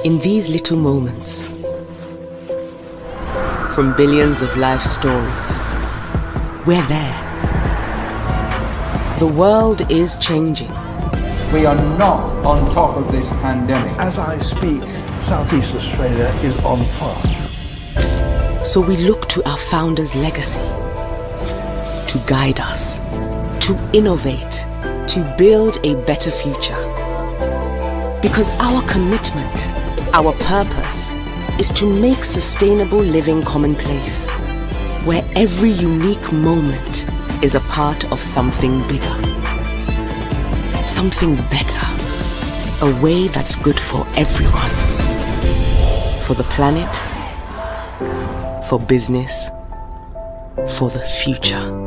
In these little moments, from billions of life stories, we're there. The world is changing. We are not on top of this pandemic. As I speak, Southeast Australia is on fire. So we look to our founders' legacy to guide us, to innovate, to build a better future. Because our commitment, our purpose, is to make sustainable living commonplace, where every unique moment is a part of something bigger, something better, a way that's good for everyone, for the planet, for business, for the future.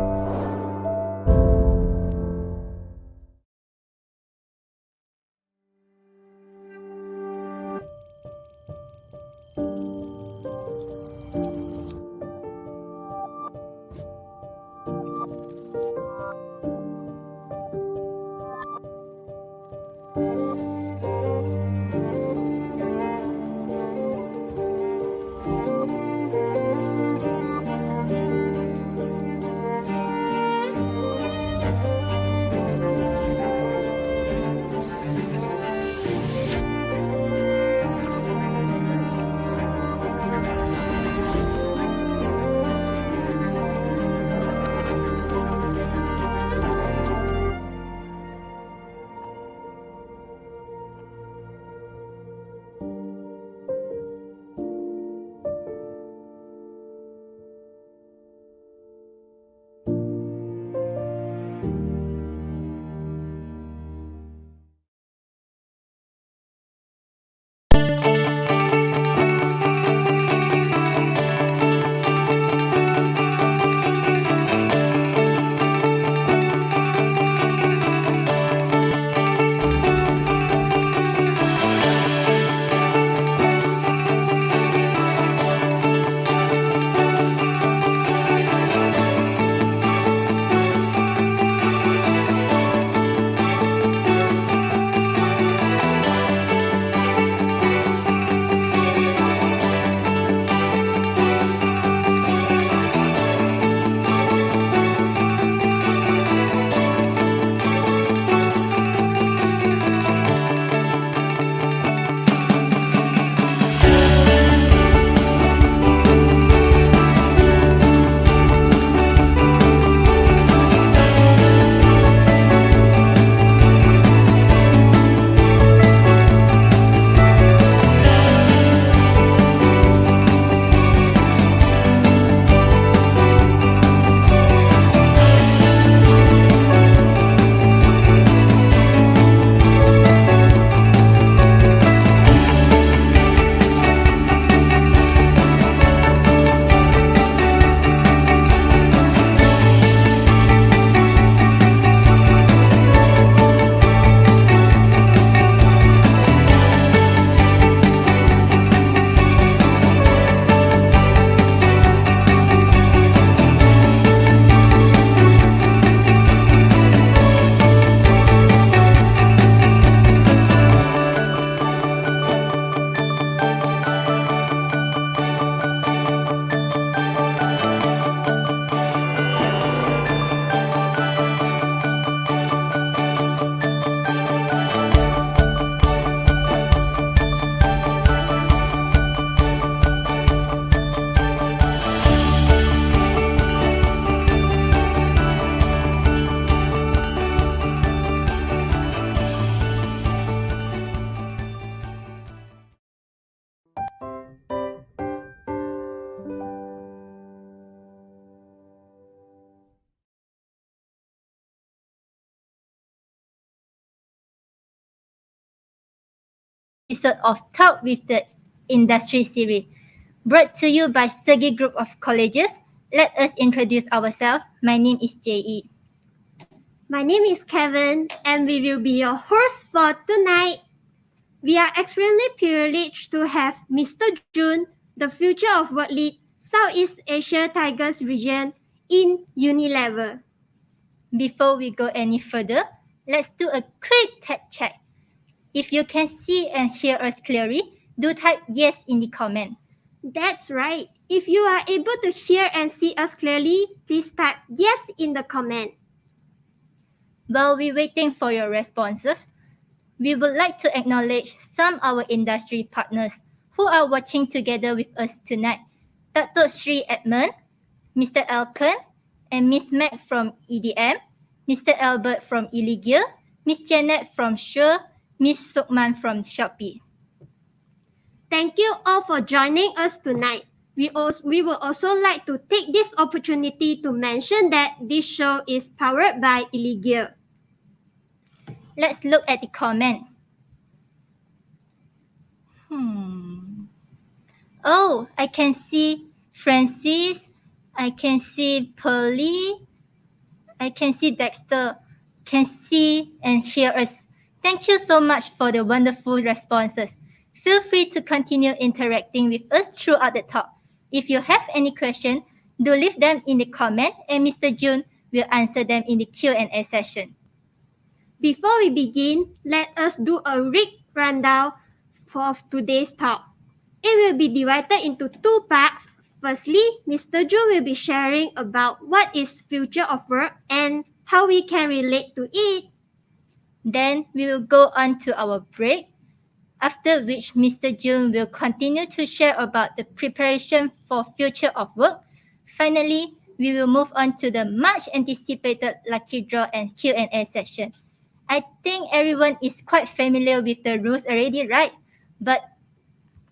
Episode of Talk with the Industry series, brought to you by SEGi Group of Colleges. Let us introduce ourselves. My name is Jaya. My name is Kevin, and we will be your hosts for tonight. We are extremely privileged to have Mr. Jun, the future of world lead Southeast Asia Tigers region in Unilever. Before we go any further, let's do a quick tech check. If you can see and hear us clearly, do type yes in the comment. That's right. If you are able to hear and see us clearly, please type yes in the comment. While we're waiting for your responses, we would like to acknowledge some of our industry partners who are watching together with us tonight. Dato Sri Edmund, Mr. Elkan, and Miss Mac from EDM, Mr. Albert from Illegal, Miss Janet from Sure, Miss Sukman from Shopee. Thank you all for joining us tonight. We would also like to take this opportunity to mention that this show is powered by Illegal. Let's look at the comment. Oh, I can see Francis, I can see Pearly, I can see Dexter, can see and hear us. Thank you so much for the wonderful responses. Feel free to continue interacting with us throughout the talk. If you have any question, do leave them in the comment and Mr. Jun will answer them in the Q&A session. Before we begin, let us do a quick rundown of today's talk. It will be divided into two parts. Firstly, Mr. Jun will be sharing about what is future of work and how we can relate to it. Then we will go on to our break, after which Mr. Jun will continue to share about the preparation for future of work. Finally, we will move on to the much anticipated lucky draw and Q&A session. I think everyone is quite familiar with the rules already, right? But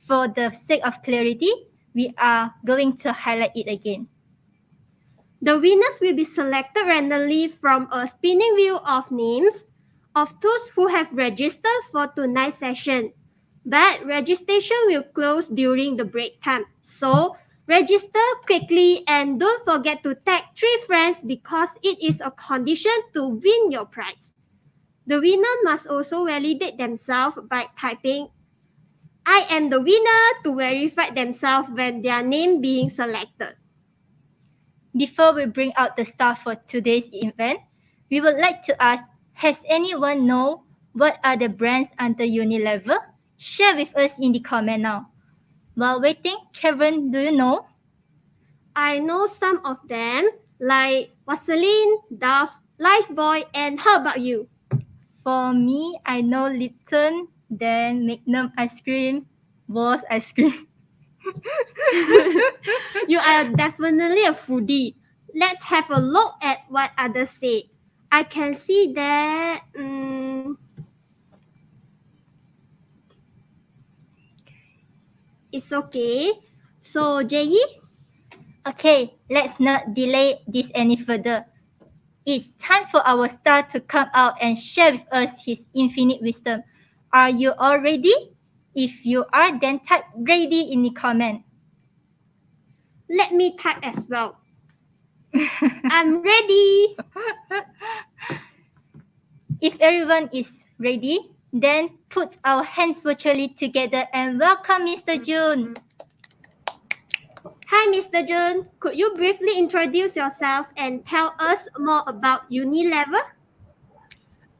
for the sake of clarity, we are going to highlight it again. The winners will be selected randomly from a spinning wheel of names of those who have registered for tonight's session. But registration will close during the break time. So register quickly and don't forget to tag 3 friends because it is a condition to win your prize. The winner must also validate themselves by typing I am the winner to verify themselves when their name being selected. Before we bring out the star for today's event, we would like to ask, has anyone know what are the brands under Unilever? Share with us in the comment now. While waiting, Kevin, do you know? I know some of them like Vaseline, Dove, Lifebuoy, and how about you? For me, I know Lipton, then Magnum ice cream, Boss ice cream. You are definitely a foodie. Let's have a look at what others say. I can see that it's okay. So, Jaya? Okay, let's not delay this any further. It's time for our star to come out and share with us his infinite wisdom. Are you all ready? If you are, then type ready in the comment. Let me type as well. I'm ready. If everyone is ready, then put our hands virtually together and welcome Mr. Jun. Hi, Mr. Jun. Could you briefly introduce yourself and tell us more about Unilever?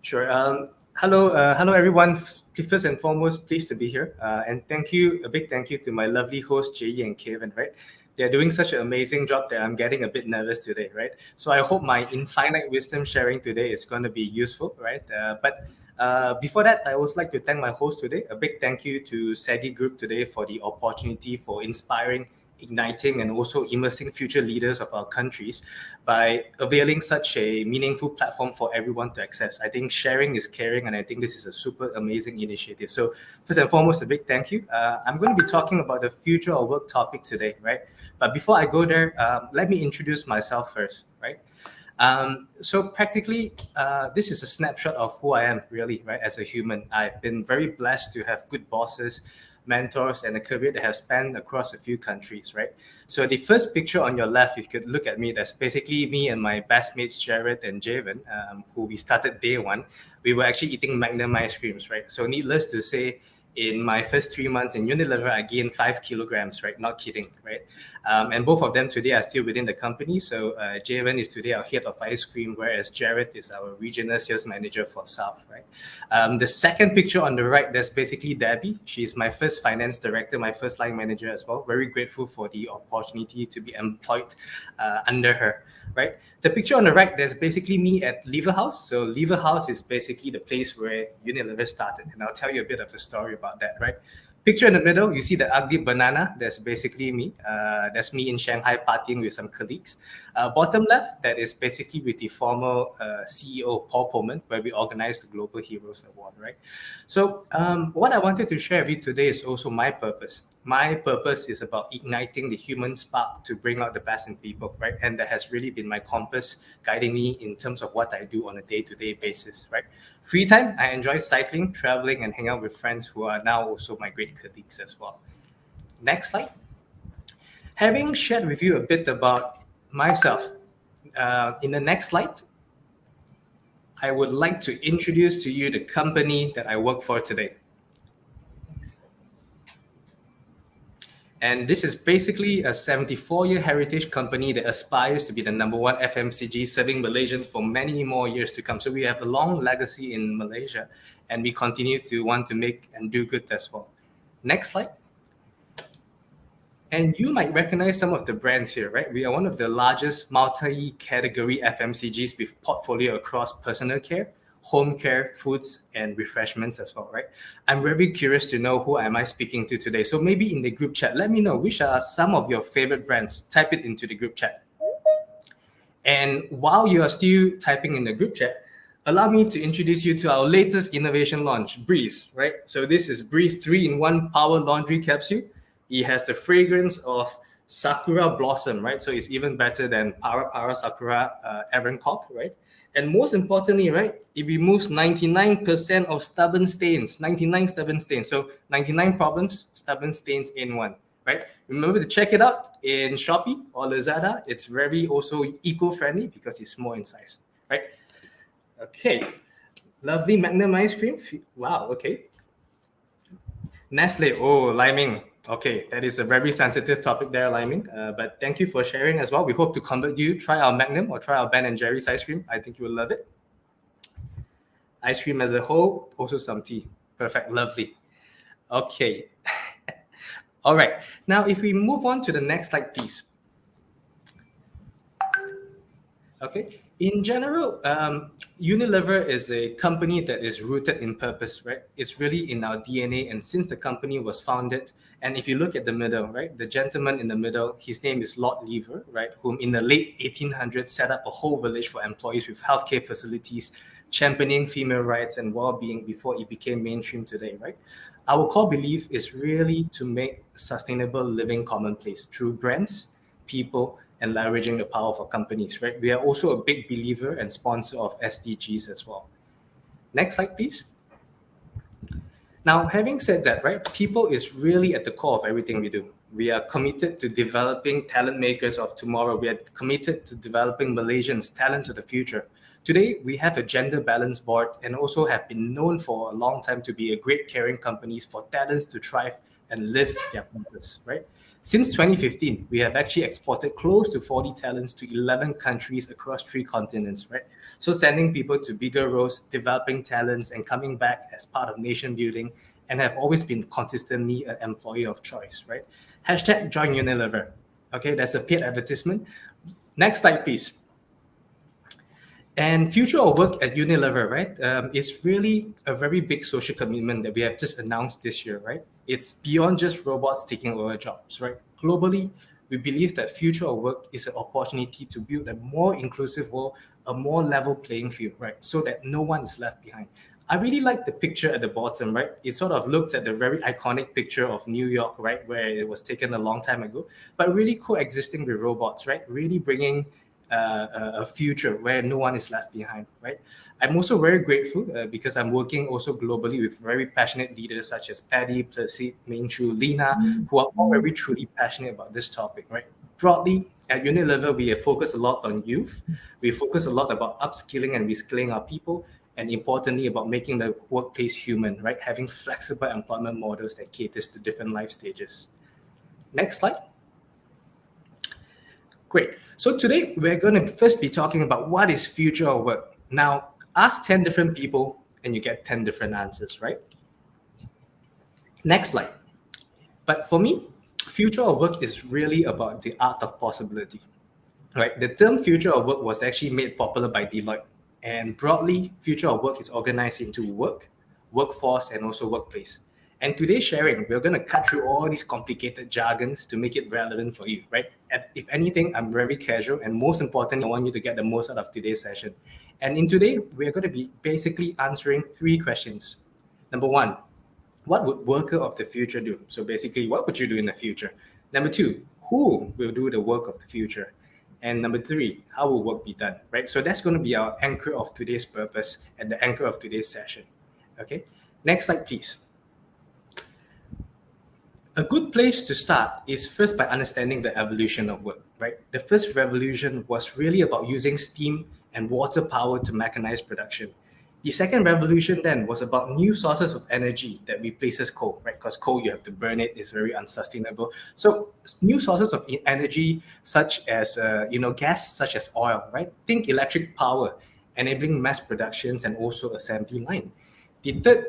Sure. Hello everyone. First and foremost, pleased to be here. And a big thank you to my lovely hosts, Jaya and Kevin, right? They're doing such an amazing job that I'm getting a bit nervous today, right? So I hope my infinite wisdom sharing today is going to be useful, right? But before that, I would like to thank my host today. A big thank you to SEGi Group today for the opportunity for inspiring, igniting, and also immersing future leaders of our countries by availing such a meaningful platform for everyone to access. I think sharing is caring, and I think this is a super amazing initiative. So first and foremost, a big thank you. I'm going to be talking about the future of work topic today, right? But before I go there, let me introduce myself first, right? So practically, this is a snapshot of who I am really, right? As a human, I've been very blessed to have good bosses, mentors, and a career that has spanned across a few countries, right? So the first picture on your left, you could look at me, that's basically me and my best mates, Jared and Javen, who we started day one. We were actually eating Magnum ice creams, right? So needless to say, in my first 3 months in Unilever, I gained 5 kilograms, right? Not kidding, right? And both of them today are still within the company. So Jaya is today our head of ice cream, whereas Jared is our regional sales manager for South, right? The second picture on the right, that's basically Debbie. She's my first finance director, my first line manager as well. Very grateful for the opportunity to be employed under her, right? The picture on the right, there's basically me at Lever House. So Lever House is basically the place where Unilever started. And I'll tell you a bit of a story about that, right? Picture in the middle, you see the ugly banana. That's basically me. That's me in Shanghai partying with some colleagues. Bottom left, that is basically with the former CEO, Paul Pullman, where we organized the Global Heroes Award, right? So what I wanted to share with you today is also my purpose. My purpose is about igniting the human spark to bring out the best in people, right? And that has really been my compass guiding me in terms of what I do on a day-to-day basis, right? Free time, I enjoy cycling, traveling, and hang out with friends who are now also my great colleagues as well. Next slide. Having shared with you a bit about myself, in the next slide, I would like to introduce to you the company that I work for today. And this is basically a 74-year heritage company that aspires to be the #1 FMCG serving Malaysians for many more years to come. So we have a long legacy in Malaysia, and we continue to want to make and do good as well. Next slide. And you might recognize some of the brands here, right? We are one of the largest multi-category FMCGs with portfolio across personal care, home care, foods, and refreshments as well, right? I'm very curious to know who am I speaking to today. So maybe in the group chat, let me know which are some of your favorite brands. Type it into the group chat. And while you are still typing in the group chat, allow me to introduce you to our latest innovation launch, Breeze, right? So this is Breeze 3-in-1 Power Laundry Capsule. It has the fragrance of Sakura Blossom, right? So it's even better than Para Sakura Aaron Cock, right? And most importantly, right, it removes 99% of stubborn stains, 99 stubborn stains. So 99 problems, stubborn stains in one, right? Remember to check it out in Shopee or Lazada. It's very also eco-friendly because it's small in size, right? Okay, lovely Magnum ice cream. Wow, okay. Nestle, oh, liming. Okay, that is a very sensitive topic there, liming. But thank you for sharing as well. We hope to convert you. Try our Magnum or try our Ben & Jerry's ice cream. I think you will love it. Ice cream as a whole, also some tea. Perfect, lovely. Okay. All right. Now, if we move on to the next slide, please. Okay. In general, Unilever is a company that is rooted in purpose, right? It's really in our DNA. And since the company was founded, and if you look at the middle, right, the gentleman in the middle, his name is Lord Lever, right, whom in the late 1800s set up a whole village for employees with healthcare facilities, championing female rights and well-being before it became mainstream today, right? Our core belief is really to make sustainable living commonplace through brands, people, and leveraging the power of our companies, right? We are also a big believer and sponsor of SDGs as well. Next slide, please. Now, having said that, right, people is really at the core of everything we do. We are committed to developing talent makers of tomorrow. We are committed to developing Malaysians, talents of the future. Today, we have a gender balance board and also have been known for a long time to be a great caring companies for talents to thrive and live their purpose, right? Since 2015, we have actually exported close to 40 talents to 11 countries across 3 continents, right? So sending people to bigger roles, developing talents, and coming back as part of nation building, and have always been consistently an employer of choice, right? Hashtag join Unilever. Okay, that's a paid advertisement. Next slide, please. And future of work at Unilever, right, is really a very big social commitment that we have just announced this year, right? It's beyond just robots taking over jobs, right? Globally, we believe that future of work is an opportunity to build a more inclusive world, a more level playing field, right? So that no one is left behind. I really like the picture at the bottom, right? It sort of looks at the very iconic picture of New York, right? Where it was taken a long time ago, but really coexisting with robots, right? Really bringing a future where no one is left behind, right? I'm also very grateful because I'm working also globally with very passionate leaders such as Paddy, Placid, Ming Chu, Lina, who are all very truly passionate about this topic, right? Broadly, at Unilever, we focus a lot on youth. We focus a lot about upskilling and reskilling our people. and importantly, about making the workplace human, right? Having flexible employment models that caters to different life stages. Next slide. Great. So today we're going to first be talking about what is future of work. Now, ask 10 different people and you get 10 different answers, right? Next slide. But for me, future of work is really about the art of possibility, right? The term future of work was actually made popular by Deloitte. And broadly, future of work is organized into work, workforce, and also workplace. And today's sharing, we're going to cut through all these complicated jargons to make it relevant for you, right? And if anything, I'm very casual. And most importantly, I want you to get the most out of today's session. And in today, we're going to be basically answering 3 questions. Number 1, what would worker of the future do? So basically, what would you do in the future? Number 2, who will do the work of the future? And number 3, how will work be done, right? So that's going to be our anchor of today's purpose and the anchor of today's session, okay? Next slide, please. A good place to start is first by understanding the evolution of work, right? The first revolution was really about using steam and water power to mechanize production. The second revolution then was about new sources of energy that replaces coal, right? Because coal, you have to burn it, it's very unsustainable. So new sources of energy such as, gas, such as oil, right? Think electric power, enabling mass productions and also assembly line. The third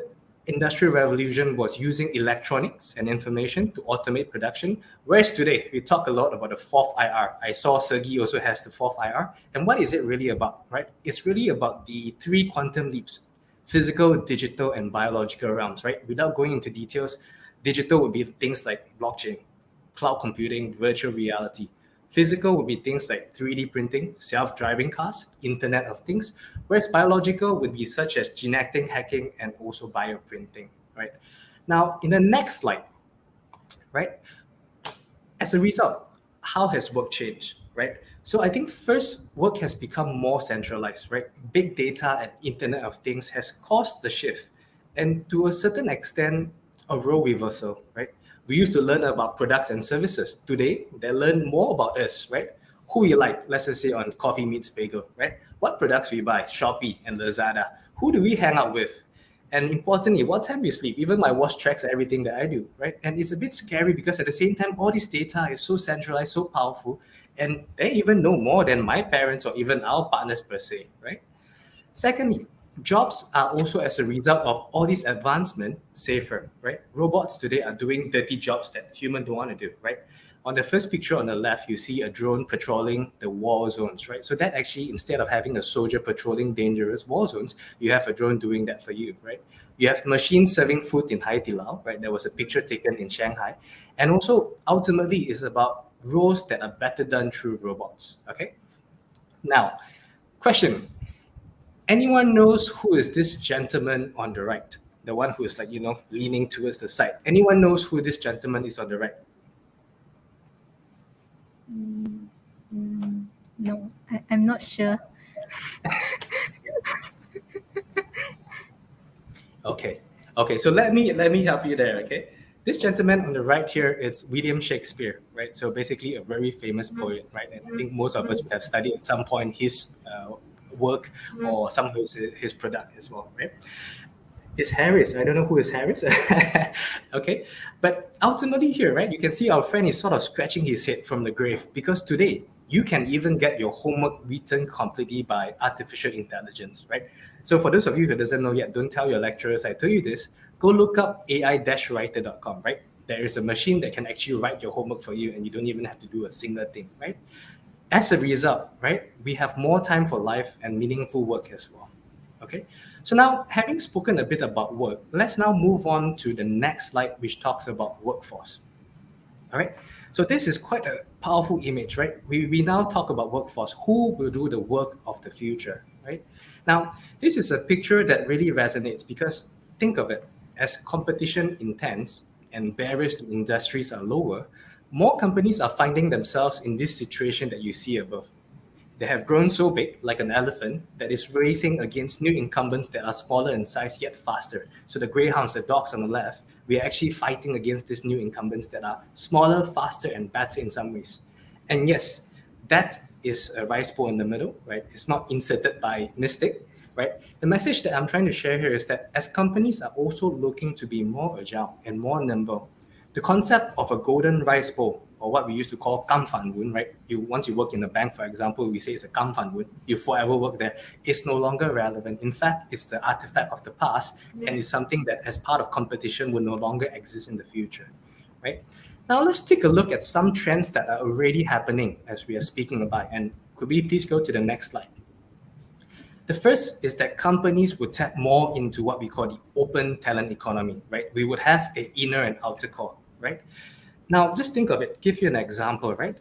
industrial revolution was using electronics and information to automate production, whereas today we talk a lot about the fourth IR. I saw SEGi also has the fourth IR. And what is it really about, right? It's really about the 3 quantum leaps: physical, digital, and biological realms, right? Without going into details, digital would be things like blockchain, cloud computing, virtual reality. Physical would be things like 3D printing, self-driving cars, Internet of Things, whereas biological would be such as genetic hacking and also bioprinting, right? Now, in the next slide, right, as a result, how has work changed, right? So I think first, work has become more centralized, right? Big data and Internet of Things has caused the shift, and to a certain extent, a role reversal, right? We used to learn about products and services. Today, they learn more about us, right? Who we like, let's just say on Coffee Meets Bagel, right? What products we buy, Shopee and Lazada. Who do we hang out with? And importantly, what time we sleep. Even my watch tracks everything that I do, right? And it's a bit scary because at the same time, all this data is so centralized, so powerful, and they even know more than my parents or even our partners per se, right? Secondly, jobs are also, as a result of all this advancement, safer, right? Robots today are doing dirty jobs that humans don't want to do, right? On the first picture on the left, you see a drone patrolling the war zones, right? So that actually, instead of having a soldier patrolling dangerous war zones, you have a drone doing that for you, right? You have machines serving food in Hai Di Lao, right? There was a picture taken in Shanghai. And also, ultimately, it's about roles that are better done through robots, okay? Now, question. Anyone knows who is this gentleman on the right? The one who is leaning towards the side. Anyone knows who this gentleman is on the right? No, I'm not sure. Okay, so let me help you there, okay? This gentleman on the right here is William Shakespeare, right? So basically a very famous poet, right? And I think most of us would have studied at some point his work or some of his product as well, right? It's Harris. I don't know who is Harris. Okay. But ultimately here, right, you can see our friend is sort of scratching his head from the grave because today you can even get your homework written completely by artificial intelligence, right? So for those of you who doesn't know yet, don't tell your lecturers I told you this. Go look up ai-writer.com, right? There is a machine that can actually write your homework for you and you don't even have to do a single thing, right? As a result, right, we have more time for life and meaningful work as well. Okay, so now having spoken a bit about work, let's now move on to the next slide, which talks about workforce. All right, so this is quite a powerful image, right? We now talk about workforce. Who will do the work of the future, right? Now, this is a picture that really resonates because think of it, as competition intense and barriers to industries are lower, more companies are finding themselves in this situation that you see above. They have grown so big, like an elephant, that is racing against new incumbents that are smaller in size yet faster. So the greyhounds, the dogs on the left, we are actually fighting against these new incumbents that are smaller, faster, and better in some ways. And yes, that is a rice bowl in the middle, right? It's not inserted by mistake. right? The message that I'm trying to share here is that as companies are also looking to be more agile and more nimble, the concept of a golden rice bowl, or what we used to call kam fan woon, right? Once you work in a bank, for example, we say it's a kam fan woon. You forever work there. It's no longer relevant. In fact, it's the artifact of the past, and it's something that, as part of competition, will no longer exist in the future, right? Now let's take a look at some trends that are already happening as we are speaking about. And could we please go to the next slide? The first is that companies would tap more into what we call the open talent economy, right? We would have an inner and outer core, right? Now, just think of it. Give you an example, right?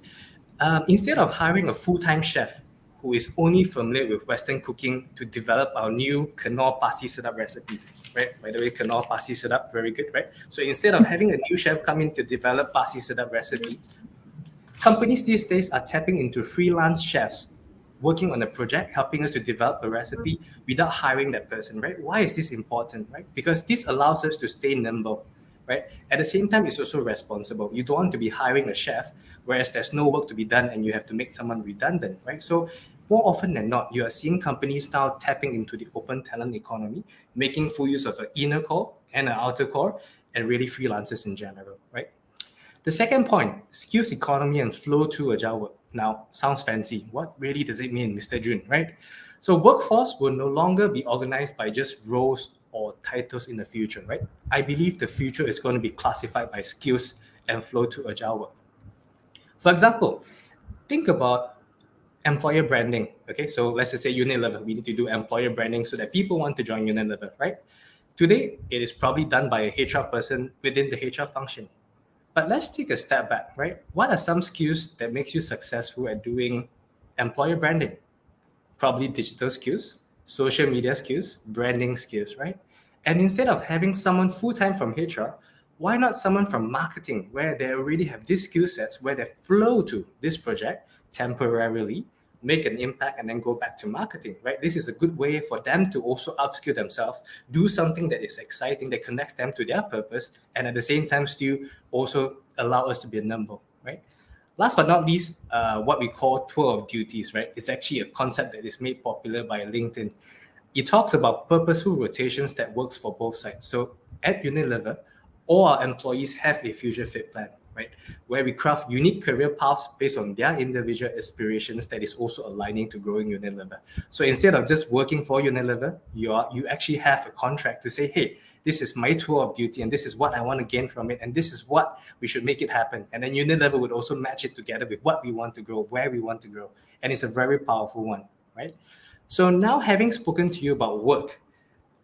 Instead of hiring a full-time chef who is only familiar with Western cooking to develop our new Kenor Pasi Sedap recipe, right? By the way, Kenor Pasi Sedap, very good, right? So instead of having a new chef come in to develop Pasi Sedap recipe, companies these days are tapping into freelance chefs working on a project, helping us to develop a recipe without hiring that person, right? Why is this important, right? Because this allows us to stay nimble, right? At the same time, it's also responsible. You don't want to be hiring a chef, whereas there's no work to be done and you have to make someone redundant, right? So more often than not, you are seeing companies now tapping into the open talent economy, making full use of an inner core and an outer core, and really freelancers in general, right? The second point, skills economy and flow to agile work. Now, sounds fancy. What really does it mean, Mr. Jun, right? So workforce will no longer be organized by just roles or titles in the future, right? I believe the future is going to be classified by skills and flow to agile work. For example, think about employer branding. Okay, so let's just say Unilever. We need to do employer branding so that people want to join Unilever, right? Today, it is probably done by a HR person within the HR function. But let's take a step back, right? What are some skills that makes you successful at doing employer branding? Probably digital skills, social media skills, branding skills, right? And instead of having someone full-time from HR, why not someone from marketing where they already have these skill sets where they flow to this project temporarily, make an impact, and then go back to marketing, right? This is a good way for them to also upskill themselves, do something that is exciting, that connects them to their purpose, and at the same time still also allow us to be nimble, right? Last but not least, what we call tour of duties, right? It's actually a concept that is made popular by LinkedIn. It talks about purposeful rotations that works for both sides. So at Unilever, all our employees have a future fit plan, right? Where we craft unique career paths based on their individual aspirations that is also aligning to growing Unilever. So instead of just working for Unilever, you actually have a contract to say, hey, this is my tour of duty and this is what I want to gain from it and this is what we should make it happen. And then Unilever would also match it together with what we want to grow, where we want to grow. And it's a very powerful one, right? So now having spoken to you about work,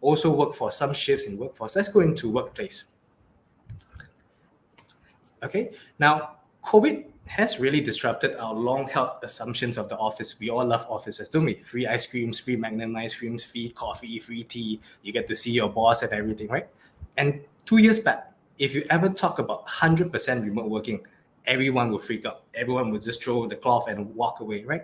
also work for some shifts in workforce, let's go into workplace. Okay, now COVID has really disrupted our long-held assumptions of the office. We all love offices, don't we? Free ice creams, free Magnum ice creams, free coffee, free tea. You get to see your boss and everything, right? And 2 years back, if you ever talk about 100% remote working, everyone will freak out. Everyone will just throw the cloth and walk away, right?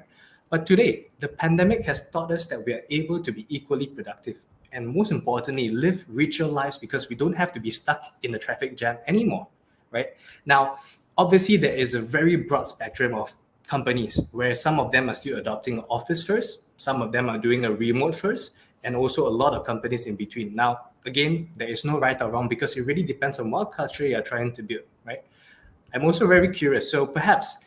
But today, the pandemic has taught us that we are able to be equally productive and most importantly, live richer lives because we don't have to be stuck in the traffic jam anymore. Right? Now, obviously, there is a very broad spectrum of companies where some of them are still adopting office first, some of them are doing a remote first, and also a lot of companies in between. Now, again, there is no right or wrong because it really depends on what culture you're trying to build, right? I'm also very curious. So perhaps,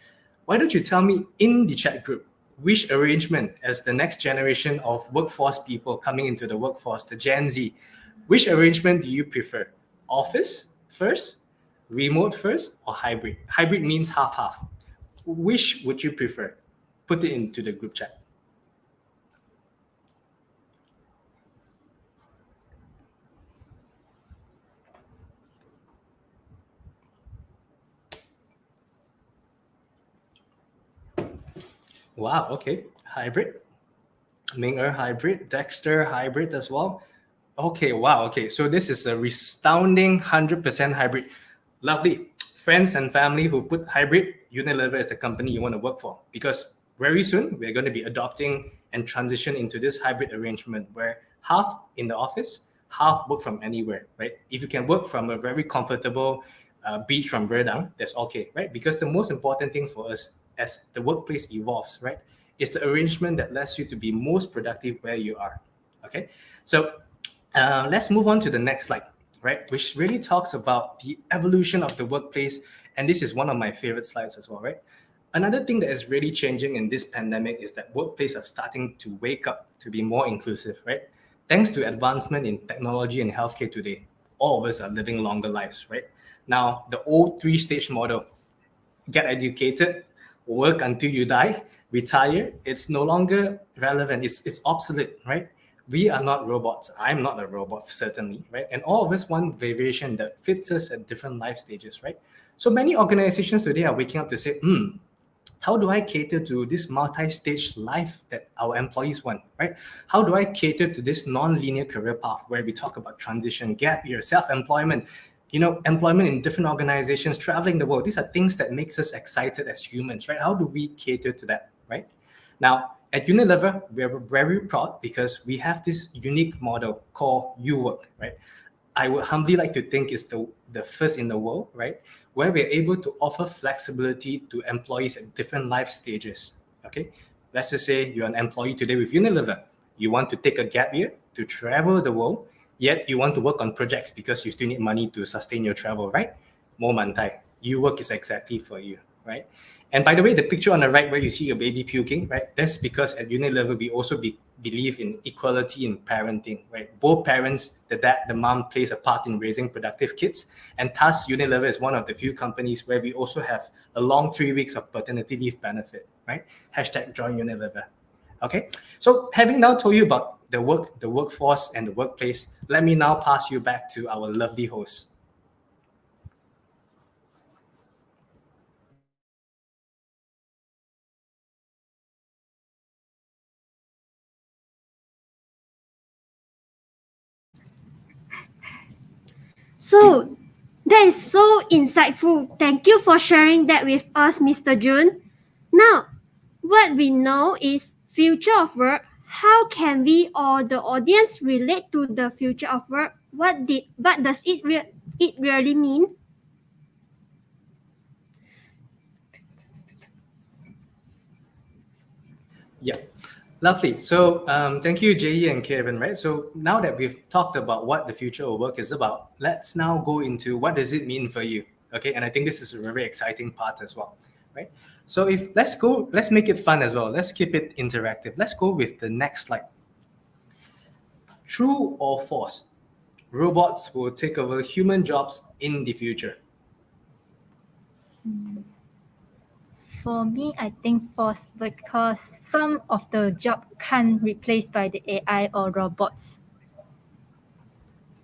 why don't you tell me in the chat group, which arrangement as the next generation of workforce people coming into the workforce, the Gen Z, which arrangement do you prefer? Office first? Remote first or hybrid? Hybrid means half-half. Which would you prefer? Put it into the group chat. Wow, okay. Hybrid. Ming-Er hybrid. Dexter hybrid as well. Okay, wow, okay. So this is a resounding 100% hybrid. Lovely. Friends and family who put hybrid, Unilever is the company you want to work for because very soon we're going to be adopting and transition into this hybrid arrangement where half in the office, half work from anywhere, right? If you can work from a very comfortable beach from Verdang, that's okay, right? Because the most important thing for us as the workplace evolves, right, is the arrangement that lets you to be most productive where you are. Okay, so let's move on to the next slide, right? Which really talks about the evolution of the workplace. And this is one of my favorite slides as well, right? Another thing that is really changing in this pandemic is that workplaces are starting to wake up to be more inclusive, right? Thanks to advancement in technology and healthcare today, all of us are living longer lives, right? Now, the old three-stage model, get educated, work until you die, retire, it's no longer relevant. It's obsolete, right? We are not robots. I'm not a robot, certainly, right? And all of us want variation that fits us at different life stages, right? So many organizations today are waking up to say, how do I cater to this multi-stage life that our employees want, right? How do I cater to this non-linear career path where we talk about transition, gap year, self-employment, employment in different organizations, traveling the world? These are things that makes us excited as humans, right? How do we cater to that, right? Now, at Unilever, we're very proud because we have this unique model called U-Work, right? I would humbly like to think it's the first in the world, right? Where we're able to offer flexibility to employees at different life stages, okay? Let's just say you're an employee today with Unilever. You want to take a gap year to travel the world, yet you want to work on projects because you still need money to sustain your travel, right? Mo mantai. U-Work is exactly for you, right? And by the way, the picture on the right where you see your baby puking, right? That's because at Unilever, we also believe in equality in parenting, right? Both parents, the dad, the mom plays a part in raising productive kids. And thus, Unilever is one of the few companies where we also have a long 3 weeks of paternity leave benefit, right? Hashtag join Unilever. Okay, so having now told you about the workforce and the workplace, let me now pass you back to our lovely host. So, that is so insightful. Thank you for sharing that with us, Mr. Jun. Now, what we know is future of work. How can we or the audience relate to the future of work? What does it really mean? Yeah, lovely. So thank you, Jaya and Kevin, right? So now that we've talked about what the future of work is about, let's now go into what does it mean for you, okay? And I think this is a very exciting part as well, right? So let's make it fun as well. Let's keep it interactive. Let's go with the next slide. True or false? Robots will take over human jobs in the future. For me, I think false because some of the job can't replaced by the AI or robots.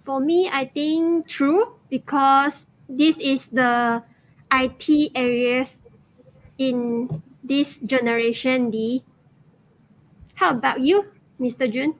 For me, I think true because this is the IT areas in this generation D. How about you, Mr. Jun?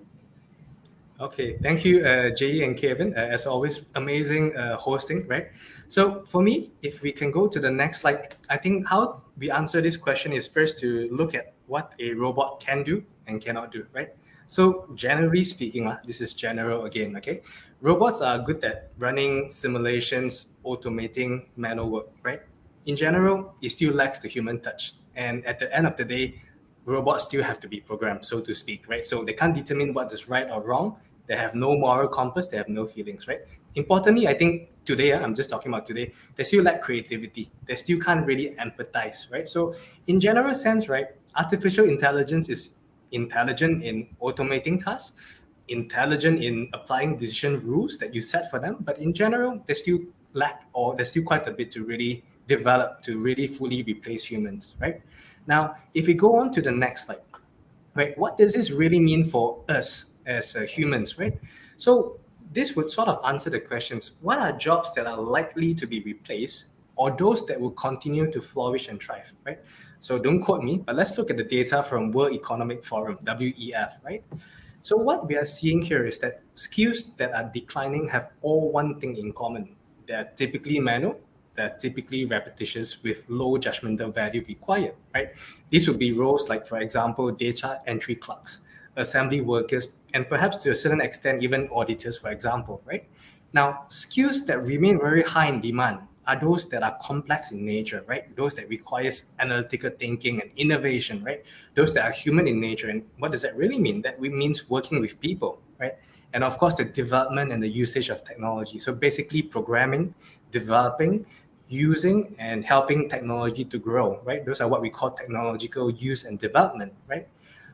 Okay, thank you, Jay and Kevin. As always, amazing hosting, right? So for me, if we can go to the next slide, I think how we answer this question is first to look at what a robot can do and cannot do, right? So generally speaking, this is general again, okay? Robots are good at running simulations, automating manual work, right? In general, it still lacks the human touch. And at the end of the day, robots still have to be programmed, so to speak, right? So they can't determine what is right or wrong. They have no moral compass. They have no feelings, right? Importantly, I think today, I'm just talking about today, they still lack creativity. They still can't really empathize, right? So in general sense, right, artificial intelligence is intelligent in automating tasks, intelligent in applying decision rules that you set for them. But in general, they still lack, or there's still quite a bit to really develop to really fully replace humans, right? Now, if we go on to the next slide, right, what does this really mean for us as humans, right? So this would sort of answer the questions, what are jobs that are likely to be replaced or those that will continue to flourish and thrive, right? So don't quote me, but let's look at the data from World Economic Forum, WEF, right? So what we are seeing here is that skills that are declining have all one thing in common. They are typically manual, they're typically repetitious with low judgmental value required, right? These would be roles like, for example, data entry clerks, assembly workers, and perhaps to a certain extent, even auditors, for example, right? Now, skills that remain very high in demand are those that are complex in nature, right? Those that requires analytical thinking and innovation, right? Those that are human in nature. And what does that really mean? That means working with people, right? And of course, the development and the usage of technology. So basically programming, developing, using, and helping technology to grow, right? Those are what we call technological use and development, right?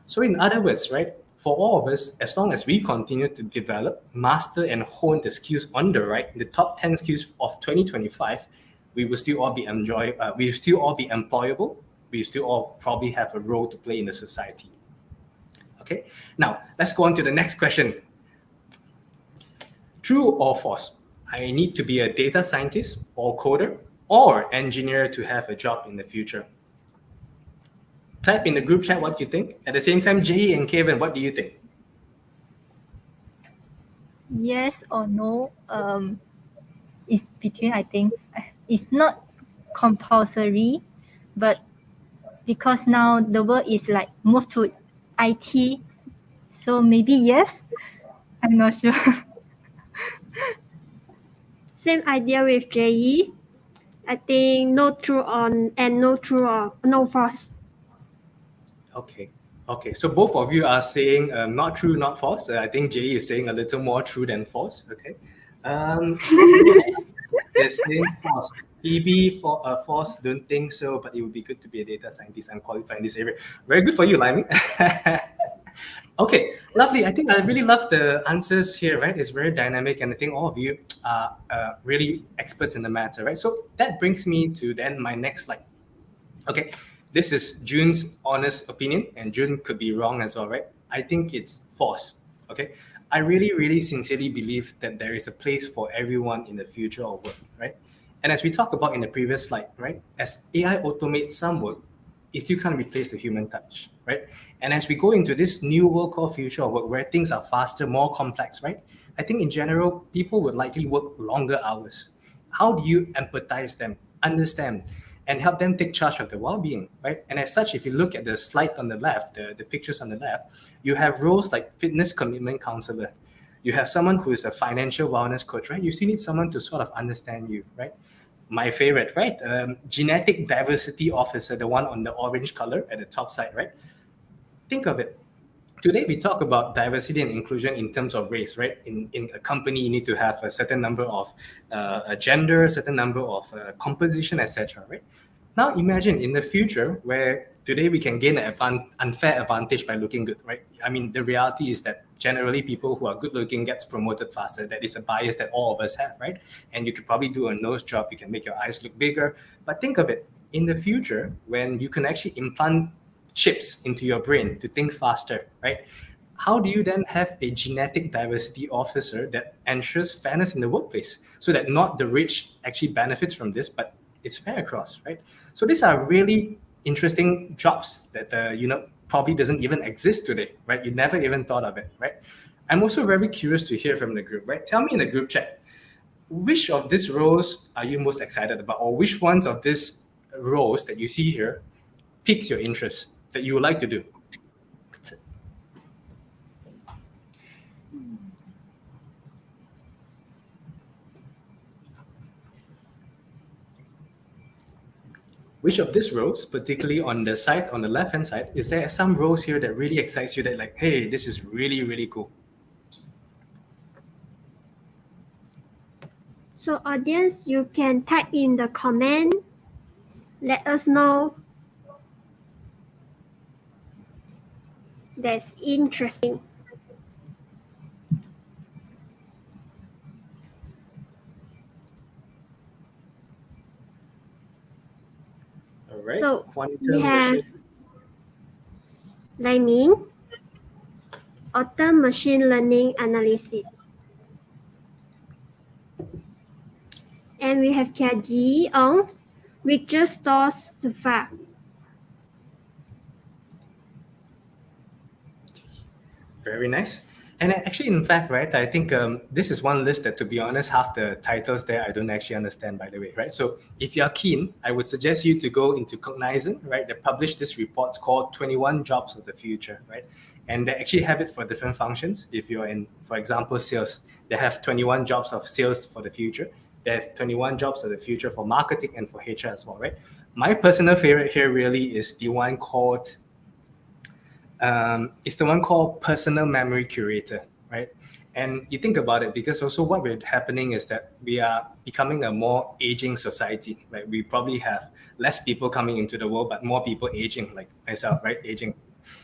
So in other words, right, for all of us, as long as we continue to develop, master, and hone the skills on the top 10 skills of 2025, we will still all be we will still all be employable. We will still all probably have a role to play in the society. Okay, now let's go on to the next question. True or false? I need to be a data scientist or coder or engineer to have a job in the future. Type in the group chat what you think. At the same time, Jay and Kevin, what do you think? Yes or no? It's between, I think. It's not compulsory, but because now the world is like moved to IT, so maybe yes. I'm not sure. Same idea with Jay. I think no true on and no true or no false. Okay. So both of you are saying not true, not false. I think Jay is saying a little more true than false. Okay. Is saying false. PB for false. Don't think so, but it would be good to be a data scientist. I'm qualified in this area. Very good for you, Limey. Okay, lovely. I think I really love the answers here, right? It's very dynamic, and I think all of you are really experts in the matter, right? So that brings me to then my next slide. Okay, this is Jun's honest opinion, and Jun could be wrong as well, right? I think it's false. Okay, I really, really sincerely believe that there is a place for everyone in the future of work, right? And as we talked about in the previous slide, right, as AI automates some work, it still can't replace the human touch, right? And as we go into this new world called future of work, where things are faster, more complex, right? I think in general, people would likely work longer hours. How do you empathize them, understand, and help them take charge of their well-being, right? And as such, if you look at the slide on the left, the pictures on the left, you have roles like fitness commitment counselor. You have someone who is a financial wellness coach, right? You still need someone to sort of understand you, right? My favorite, right? Genetic diversity officer, the one on the orange color at the top side, right? Think of it. Today, we talk about diversity and inclusion in terms of race, right? In a company, you need to have a certain number of a gender, a certain number of composition, etc., right? Now, imagine in the future where today we can gain an unfair advantage by looking good, right? I mean, the reality is that generally people who are good looking gets promoted faster. That is a bias that all of us have, right? And you could probably do a nose job. You can make your eyes look bigger. But think of it, in the future, when you can actually implant chips into your brain to think faster, right? How do you then have a genetic diversity officer that ensures fairness in the workplace so that not the rich actually benefits from this, but it's fair across, right? So these are really interesting jobs that probably doesn't even exist today, right? You never even thought of it, right? I'm also very curious to hear from the group, right? Tell me in the group chat, which of these roles are you most excited about, or which ones of these roles that you see here piques your interest that you would like to do? Which of these roles, particularly on the side, on the left-hand side, is there some roles here that really excites you that like, hey, this is really, really cool? So audience, you can type in the comment. Let us know. That's interesting. All right. So Quantum we have machine. Liming, auto machine learning analysis. And we have Kaji on Richard Stores Surfa. Very nice. And actually, in fact, right, I think this is one list that, to be honest, half the titles there I don't actually understand, by the way, right? So if you're keen, I would suggest you to go into Cognizant, right? They published this report called 21 Jobs of the Future, right? And they actually have it for different functions. If you're in, for example, sales, they have 21 jobs of sales for the future. There are 21 jobs of the future for marketing and for HR as well, right? My personal favorite here really is the one called personal memory curator, right? And you think about it, because also what we're happening is that we are becoming a more aging society, right? We probably have less people coming into the world, but more people aging, like myself, right? Aging.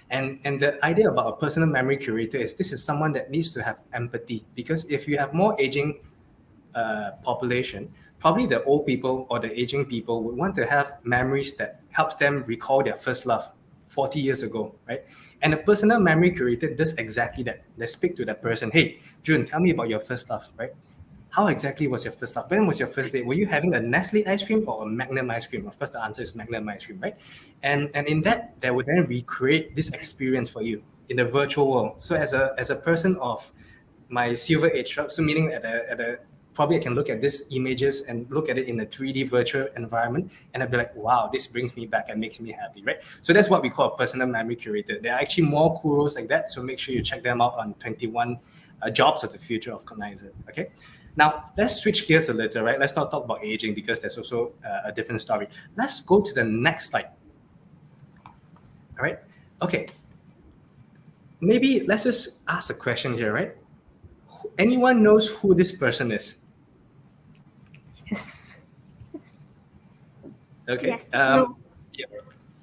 And the idea about a personal memory curator is this is someone that needs to have empathy, because if you have more aging population, probably the old people or the aging people would want to have memories that helps them recall their first love 40 years ago, right? And a personal memory curator does exactly that. They speak to that person. Hey, Jun, tell me about your first love, right? How exactly was your first love? When was your first date? Were you having a Nestle ice cream or a Magnum ice cream? Of course, the answer is Magnum ice cream, right? And in that, they would then recreate this experience for you in the virtual world. So as a person of my silver age, so meaning at a probably I can look at these images and look at it in a 3D virtual environment, and I'd be like, wow, this brings me back and makes me happy, right? So that's what we call a personal memory curator. There are actually more cool roles like that, so make sure you check them out on 21 jobs of the future of Cognizer, okay? Now, let's switch gears a little, right? Let's not talk about aging, because there's also a different story. Let's go to the next slide. All right, okay. Maybe let's just ask a question here, right? Anyone knows who this person is? Yes. Okay. Yes. No. Yeah.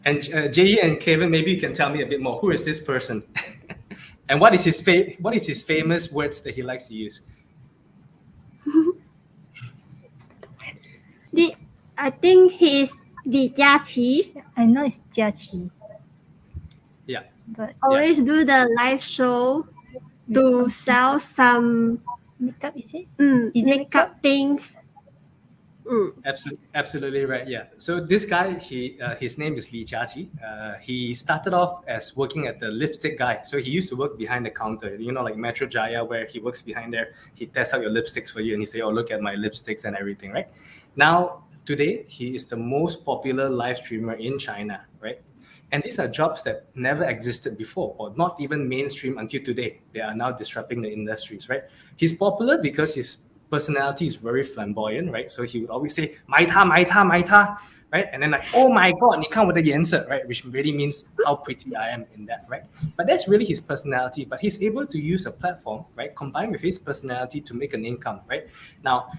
And Jaya and Kevin, maybe you can tell me a bit more. Who is this person? And what is his famous words that he likes to use? I think he is Li Jiaqi. I know it's Jiaqi, Yeah. but Always do the live show to sell some makeup, is it? Is makeup things. Absolutely right. Yeah. So this guy, his name is Li Jiaqi. He started off as working at the lipstick guy. So he used to work behind the counter, like Metro Jaya, where he works behind there. He tests out your lipsticks for you, and he say, "Oh, look at my lipsticks and everything." Right. Now, today, he is the most popular live streamer in China. Right. And these are jobs that never existed before, or not even mainstream until today. They are now disrupting the industries. Right. He's popular because his personality is very flamboyant, right? So he would always say, 买它, 买它, 买它, right? And then like, oh my God, 你看我的颜色, right? Which really means how pretty I am in that, right? But that's really his personality. But he's able to use a platform, right? Combined with his personality to make an income, right? Now,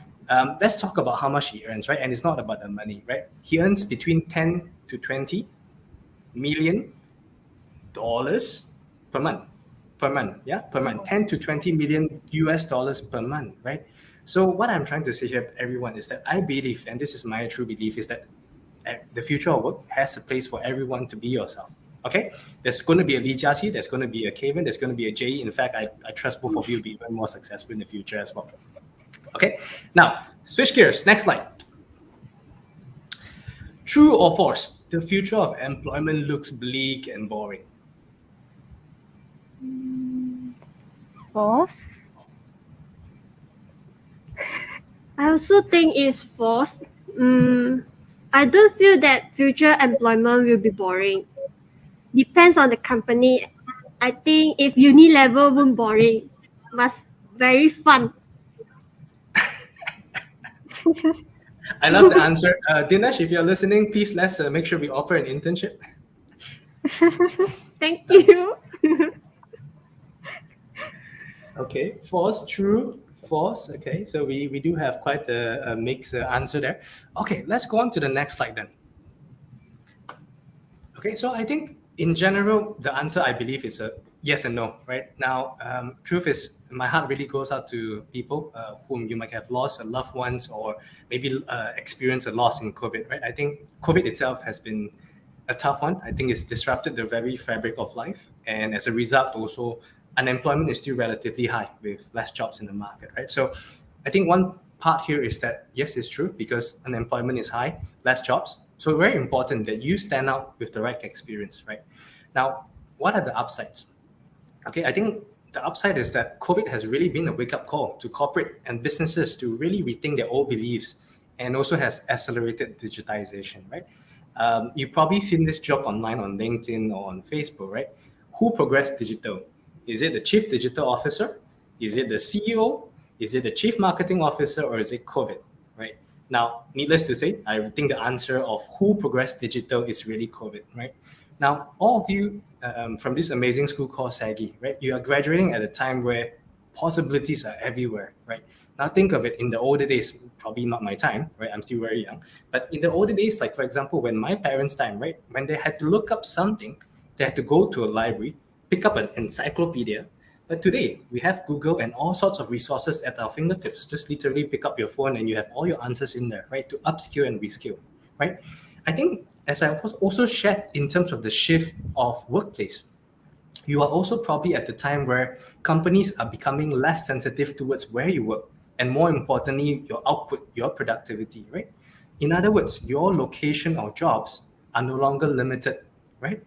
let's talk about how much he earns, right? And it's not about the money, right? He earns between 10 to 20 million dollars per month. Per month, 10 to 20 million US dollars per month, right? So what I'm trying to say here, everyone, is that I believe, and this is my true belief, is that the future of work has a place for everyone to be yourself. Okay, there's going to be a Li Jiaqi, there's going to be a Kevin, there's going to be a Jay. In fact, I trust both of you to be even more successful in the future as well. Okay, now switch gears. Next slide. True or false? The future of employment looks bleak and boring. False. I also think it's false. I don't feel that future employment will be boring. Depends on the company. I think if Unilever won't boring, must very fun. I love the answer. Dinesh, if you're listening, please let's make sure we offer an internship. Thank you. Okay, false, true, false. Okay, so we do have quite a mixed answer there. Okay, let's go on to the next slide then. Okay, so I think in general, the answer I believe is a yes and no, right? Now, truth is, my heart really goes out to people whom you might have lost loved ones, or maybe experienced a loss in COVID, right? I think COVID itself has been a tough one. I think it's disrupted the very fabric of life. And as a result, also, unemployment is still relatively high with less jobs in the market, right? So I think one part here is that, yes, it's true, because unemployment is high, less jobs. So very important that you stand out with the right experience, right? Now, what are the upsides? Okay, I think the upside is that COVID has really been a wake-up call to corporate and businesses to really rethink their old beliefs, and also has accelerated digitization, right? You've probably seen this job online on LinkedIn or on Facebook, right? Who progressed digital? Is it the chief digital officer? Is it the CEO? Is it the chief marketing officer? Or is it COVID, right? Now, needless to say, I think the answer of who progressed digital is really COVID, right? Now, all of you from this amazing school called SEGi, right? You are graduating at a time where possibilities are everywhere, right? Now think of it, in the older days, probably not my time, right? I'm still very young. But in the older days, like for example, when my parents' time, right? When they had to look up something, they had to go to a library, pick up an encyclopedia. But today, we have Google and all sorts of resources at our fingertips. Just literally pick up your phone and you have all your answers in there, right? To upskill and reskill, right? I think, as I also shared in terms of the shift of workplace, you are also probably at the time where companies are becoming less sensitive towards where you work, and more importantly, your output, your productivity, right? In other words, your location or jobs are no longer limited, right?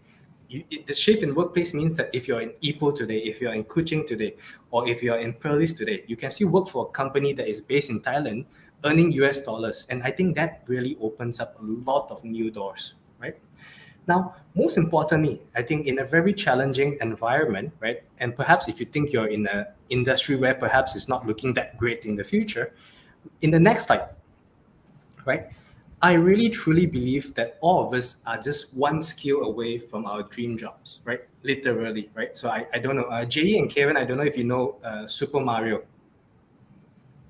The shift in workplace means that if you're in Ipoh today, if you're in Kuching today, or if you're in Perlis today, you can still work for a company that is based in Thailand, earning US dollars. And I think that really opens up a lot of new doors, right? Now, most importantly, I think in a very challenging environment, right? And perhaps if you think you're in an industry where perhaps it's not looking that great in the future, in the next slide, right? I really truly believe that all of us are just one skill away from our dream jobs, right? Literally, right? So I don't know, Jay and Kevin, I don't know if you know Super Mario.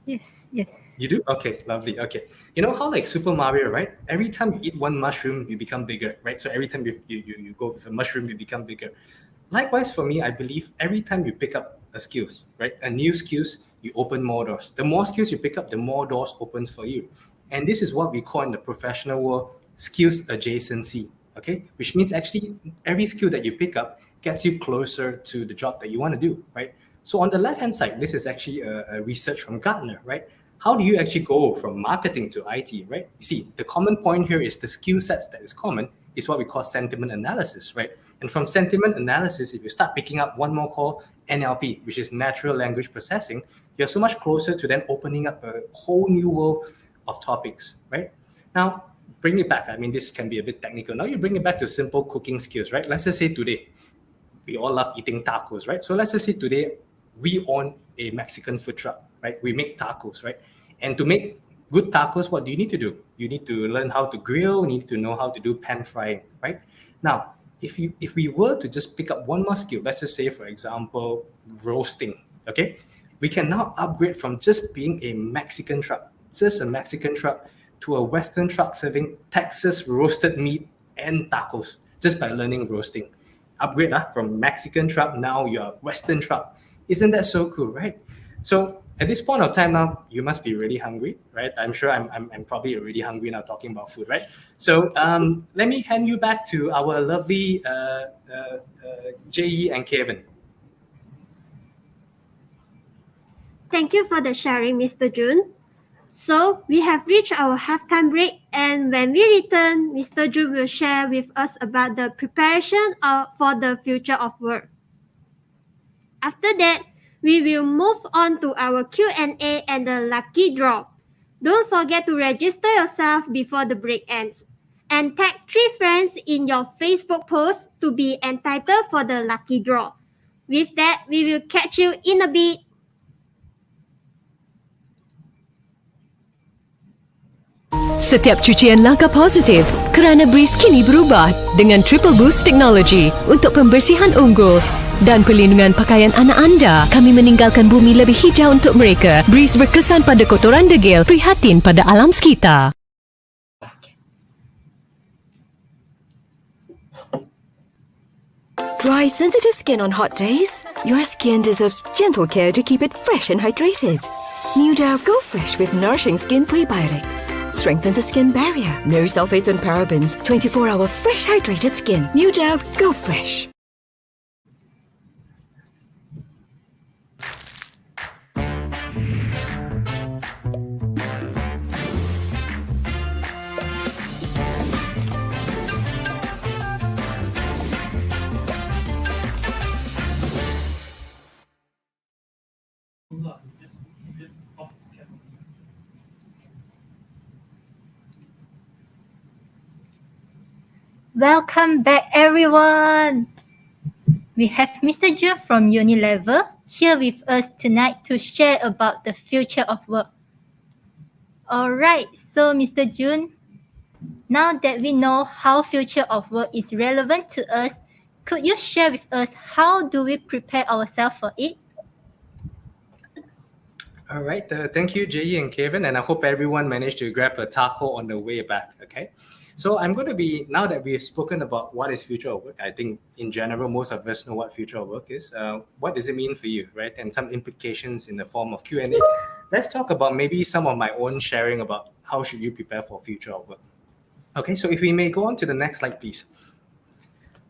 Yes, yes. You do? Okay, lovely. Okay. You know how like Super Mario, right? Every time you eat one mushroom, you become bigger, right? So every time you go with a mushroom, you become bigger. Likewise for me, I believe every time you pick up a skills, right? A new skills, you open more doors. The more skills you pick up, the more doors opens for you. And this is what we call in the professional world skills adjacency, okay? Which means actually every skill that you pick up gets you closer to the job that you want to do, right? So on the left-hand side, this is actually a research from Gartner, right? How do you actually go from marketing to IT, right? You see, the common point here is the skill sets that is common is what we call sentiment analysis, right? And from sentiment analysis, if you start picking up one more called NLP, which is natural language processing, you're so much closer to then opening up a whole new world of topics, right? Now, bring it back. I mean, this can be a bit technical. Now you bring it back to simple cooking skills, right? Let's just say today, we all love eating tacos, right? So let's just say today, we own a Mexican food truck, right? We make tacos, right? And to make good tacos, what do you need to do? You need to learn how to grill, you need to know how to do pan frying, right? Now, if we were to just pick up one more skill, let's just say, for example, roasting, okay? We can now upgrade from just being a Mexican truck, just a Mexican truck, to a Western truck serving Texas roasted meat and tacos, just by learning roasting. Upgrade from Mexican truck, now you're Western truck. Isn't that so cool, right? So at this point of time now, you must be really hungry, right? I'm sure I'm probably already hungry now talking about food, right? So let me hand you back to our lovely Jay and Kevin. Thank you for the sharing, Mr. Jun. So we have reached our halftime break, and when we return, Mr. Jun will share with us about the preparation for the future of work. After that, we will move on to our Q&A and the lucky draw. Don't forget to register yourself before the break ends, and tag 3 friends in your Facebook post to be entitled for the lucky draw. With that, we will catch you in a bit. Setiap cucian langkah positif kerana Breeze kini berubah dengan Triple Boost Technology untuk pembersihan unggul dan perlindungan pakaian anak anda. Kami meninggalkan bumi lebih hijau untuk mereka. Breeze berkesan pada kotoran degil, prihatin pada alam sekitar. Dry, sensitive skin on hot days? Your skin deserves gentle care to keep it fresh and hydrated. New Dove Go Fresh with nourishing skin prebiotics. Strengthens the skin barrier. No sulfates and parabens. 24-hour fresh hydrated skin. New Dove Go Fresh. Welcome back, everyone. We have Mr. Jun from Unilever here with us tonight to share about the future of work. Alright, so Mr. Jun, now that we know how future of work is relevant to us, could you share with us how do we prepare ourselves for it? All right. Thank you, Jaya and Kevin, and I hope everyone managed to grab a taco on the way back. Okay. So I'm going to be, now that we've spoken about what is future of work, I think in general most of us know what future of work is. What does it mean for you, right? And some implications in the form of Q&A. Let's talk about maybe some of my own sharing about how should you prepare for future of work. Okay. So if we may go on to the next slide, please.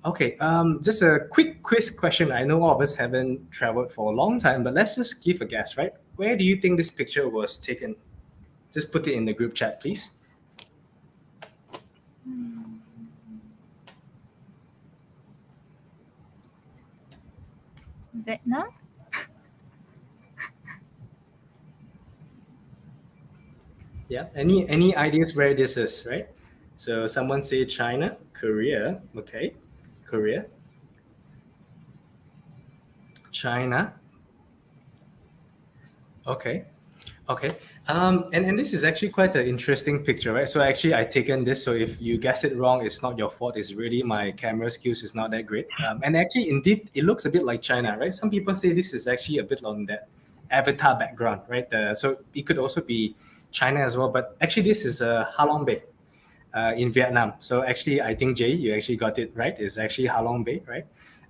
Okay, just a quick quiz question. I know all of us haven't traveled for a long time, but let's just give a guess, right? Where do you think this picture was taken? Just put it in the group chat, please. Vietnam? Yeah, any ideas where this is, right? So someone say China, Korea, okay, Korea, China, okay. Okay, and this is actually quite an interesting picture, right? So actually, I taken this. So if you guess it wrong, it's not your fault. It's really my camera skills is not that great. And actually, indeed, it looks a bit like China, right? Some people say this is actually a bit on that avatar background, right? So it could also be China as well. But actually, this is Halong Bay in Vietnam. So actually, I think Jay, you actually got it right. It's actually Halong Bay, right?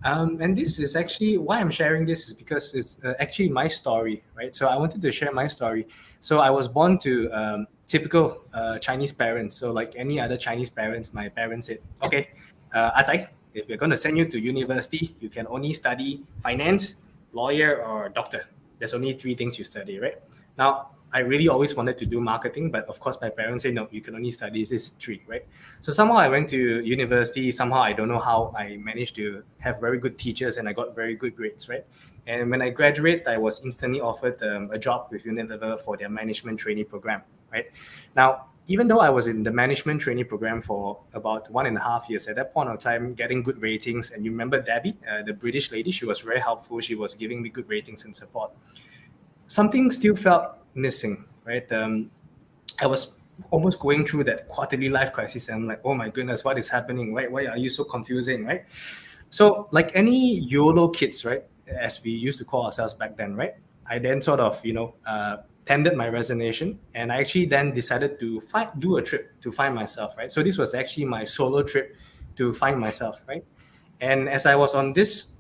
And this is actually why I'm sharing this is because it's actually my story, right? So I wanted to share my story. So I was born to typical Chinese parents. So like any other Chinese parents, my parents said, okay, Atai, if we're going to send you to university, you can only study finance, lawyer, or doctor. There's only 3 things you study, right? Now, I really always wanted to do marketing, but of course my parents say, no, you can only study these 3, right? So somehow I went to university, somehow I don't know how I managed to have very good teachers and I got very good grades, right? And when I graduated, I was instantly offered a job with Unilever for their management trainee program, right? Now, even though I was in the management trainee program for about 1.5 years, at that point of time, getting good ratings, and you remember Debbie, the British lady, she was very helpful. She was giving me good ratings and support. Something still felt missing, right? I was almost going through that quarterly life crisis, and I'm like, oh my goodness, what is happening, right? Why are you so confusing, right? So, like any YOLO kids, right, as we used to call ourselves back then, right? I then sort of, tendered my resignation, and I actually then decided to do a trip to find myself, right? So this was actually my solo trip to find myself, right? And as I was on this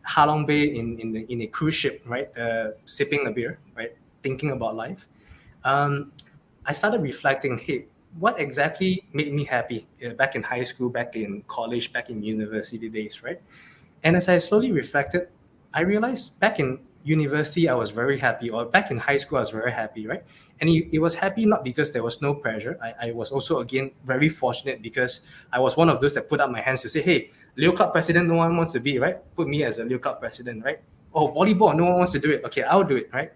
Halong Bay in a cruise ship, right, sipping a beer, right, thinking about life, I started reflecting, hey, what exactly made me happy back in high school, back in college, back in university days, right? And as I slowly reflected, I realized back in university, I was very happy, or back in high school, I was very happy, right? And it was happy not because there was no pressure. I was also, again, very fortunate because I was one of those that put up my hands to say, hey, Leo Club president, no one wants to be, right? Put me as a Leo Club president, right? Oh, volleyball, no one wants to do it. Okay, I'll do it, right?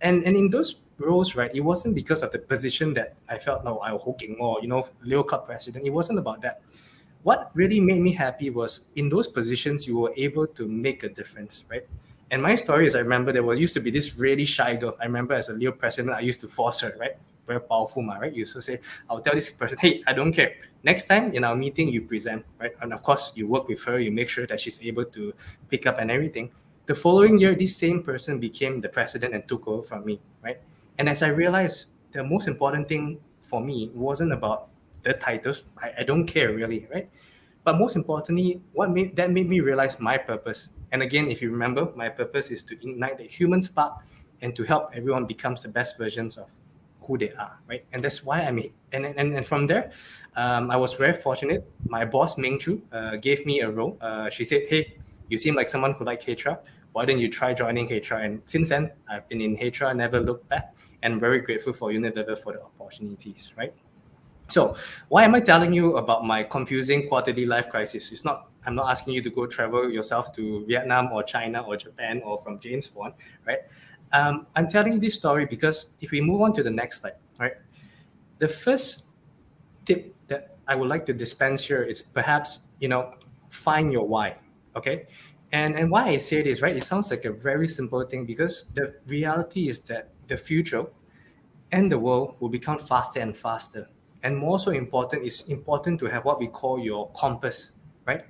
And in those roles, right, it wasn't because of the position that I felt, no, I'm hooking more, Leo Club president. It wasn't about that. What really made me happy was in those positions, you were able to make a difference, right? And my story is, I remember used to be this really shy girl. I remember as a Leo president, I used to force her, right? Very powerful, right? You used to say, I'll tell this person, hey, I don't care. Next time in our meeting, you present, right? And of course, you work with her, you make sure that she's able to pick up and everything. The following year, this same person became the president and took over from me, right? And as I realized, the most important thing for me wasn't about the titles. I don't care really, right? But most importantly, what made me realize my purpose. And again, if you remember, my purpose is to ignite the human spark and to help everyone becomes the best versions of who they are, right? And that's why I'm here. And from there, I was very fortunate. My boss, Ming Chu, gave me a role. She said, hey, you seem like someone who likes HR. Why don't you try joining HR? And since then, I've been in HR, never looked back, and very grateful for Unilever for the opportunities, right? So why am I telling you about my confusing quarterly life crisis? I'm not asking you to go travel yourself to Vietnam or China or Japan or from James Bond, right? I'm telling you this story because if we move on to the next slide, right? The first tip that I would like to dispense here is perhaps, find your why, okay? And why I say this, right? It sounds like a very simple thing because the reality is that the future, and the world will become faster and faster. And more so important, it's important to have what we call your compass, right?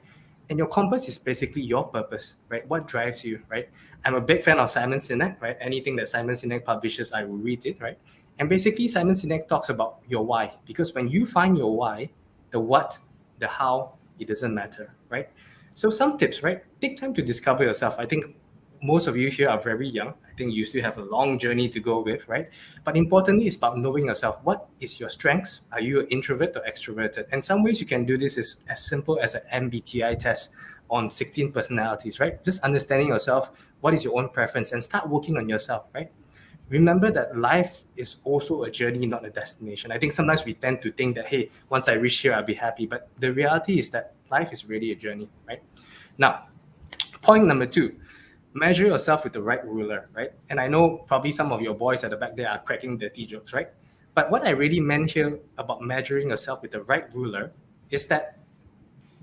And your compass is basically your purpose, right? What drives you, right? I'm a big fan of Simon Sinek, right? Anything that Simon Sinek publishes, I will read it, right? And basically, Simon Sinek talks about your why, because when you find your why, the what, the how, it doesn't matter, right? So some tips, right? Take time to discover yourself. I think most of you here are very young. I think you still have a long journey to go with, right? But importantly, it's about knowing yourself. What is your strengths? Are you an introvert or extroverted? And some ways you can do this is as simple as an MBTI test on 16 personalities, right? Just understanding yourself, what is your own preference, and start working on yourself, right? Remember that life is also a journey, not a destination. I think sometimes we tend to think that, hey, once I reach here, I'll be happy. But the reality is that life is really a journey, right? Now, point number 2, measure yourself with the right ruler, right? And I know probably some of your boys at the back there are cracking dirty jokes, right? But what I really meant here about measuring yourself with the right ruler is that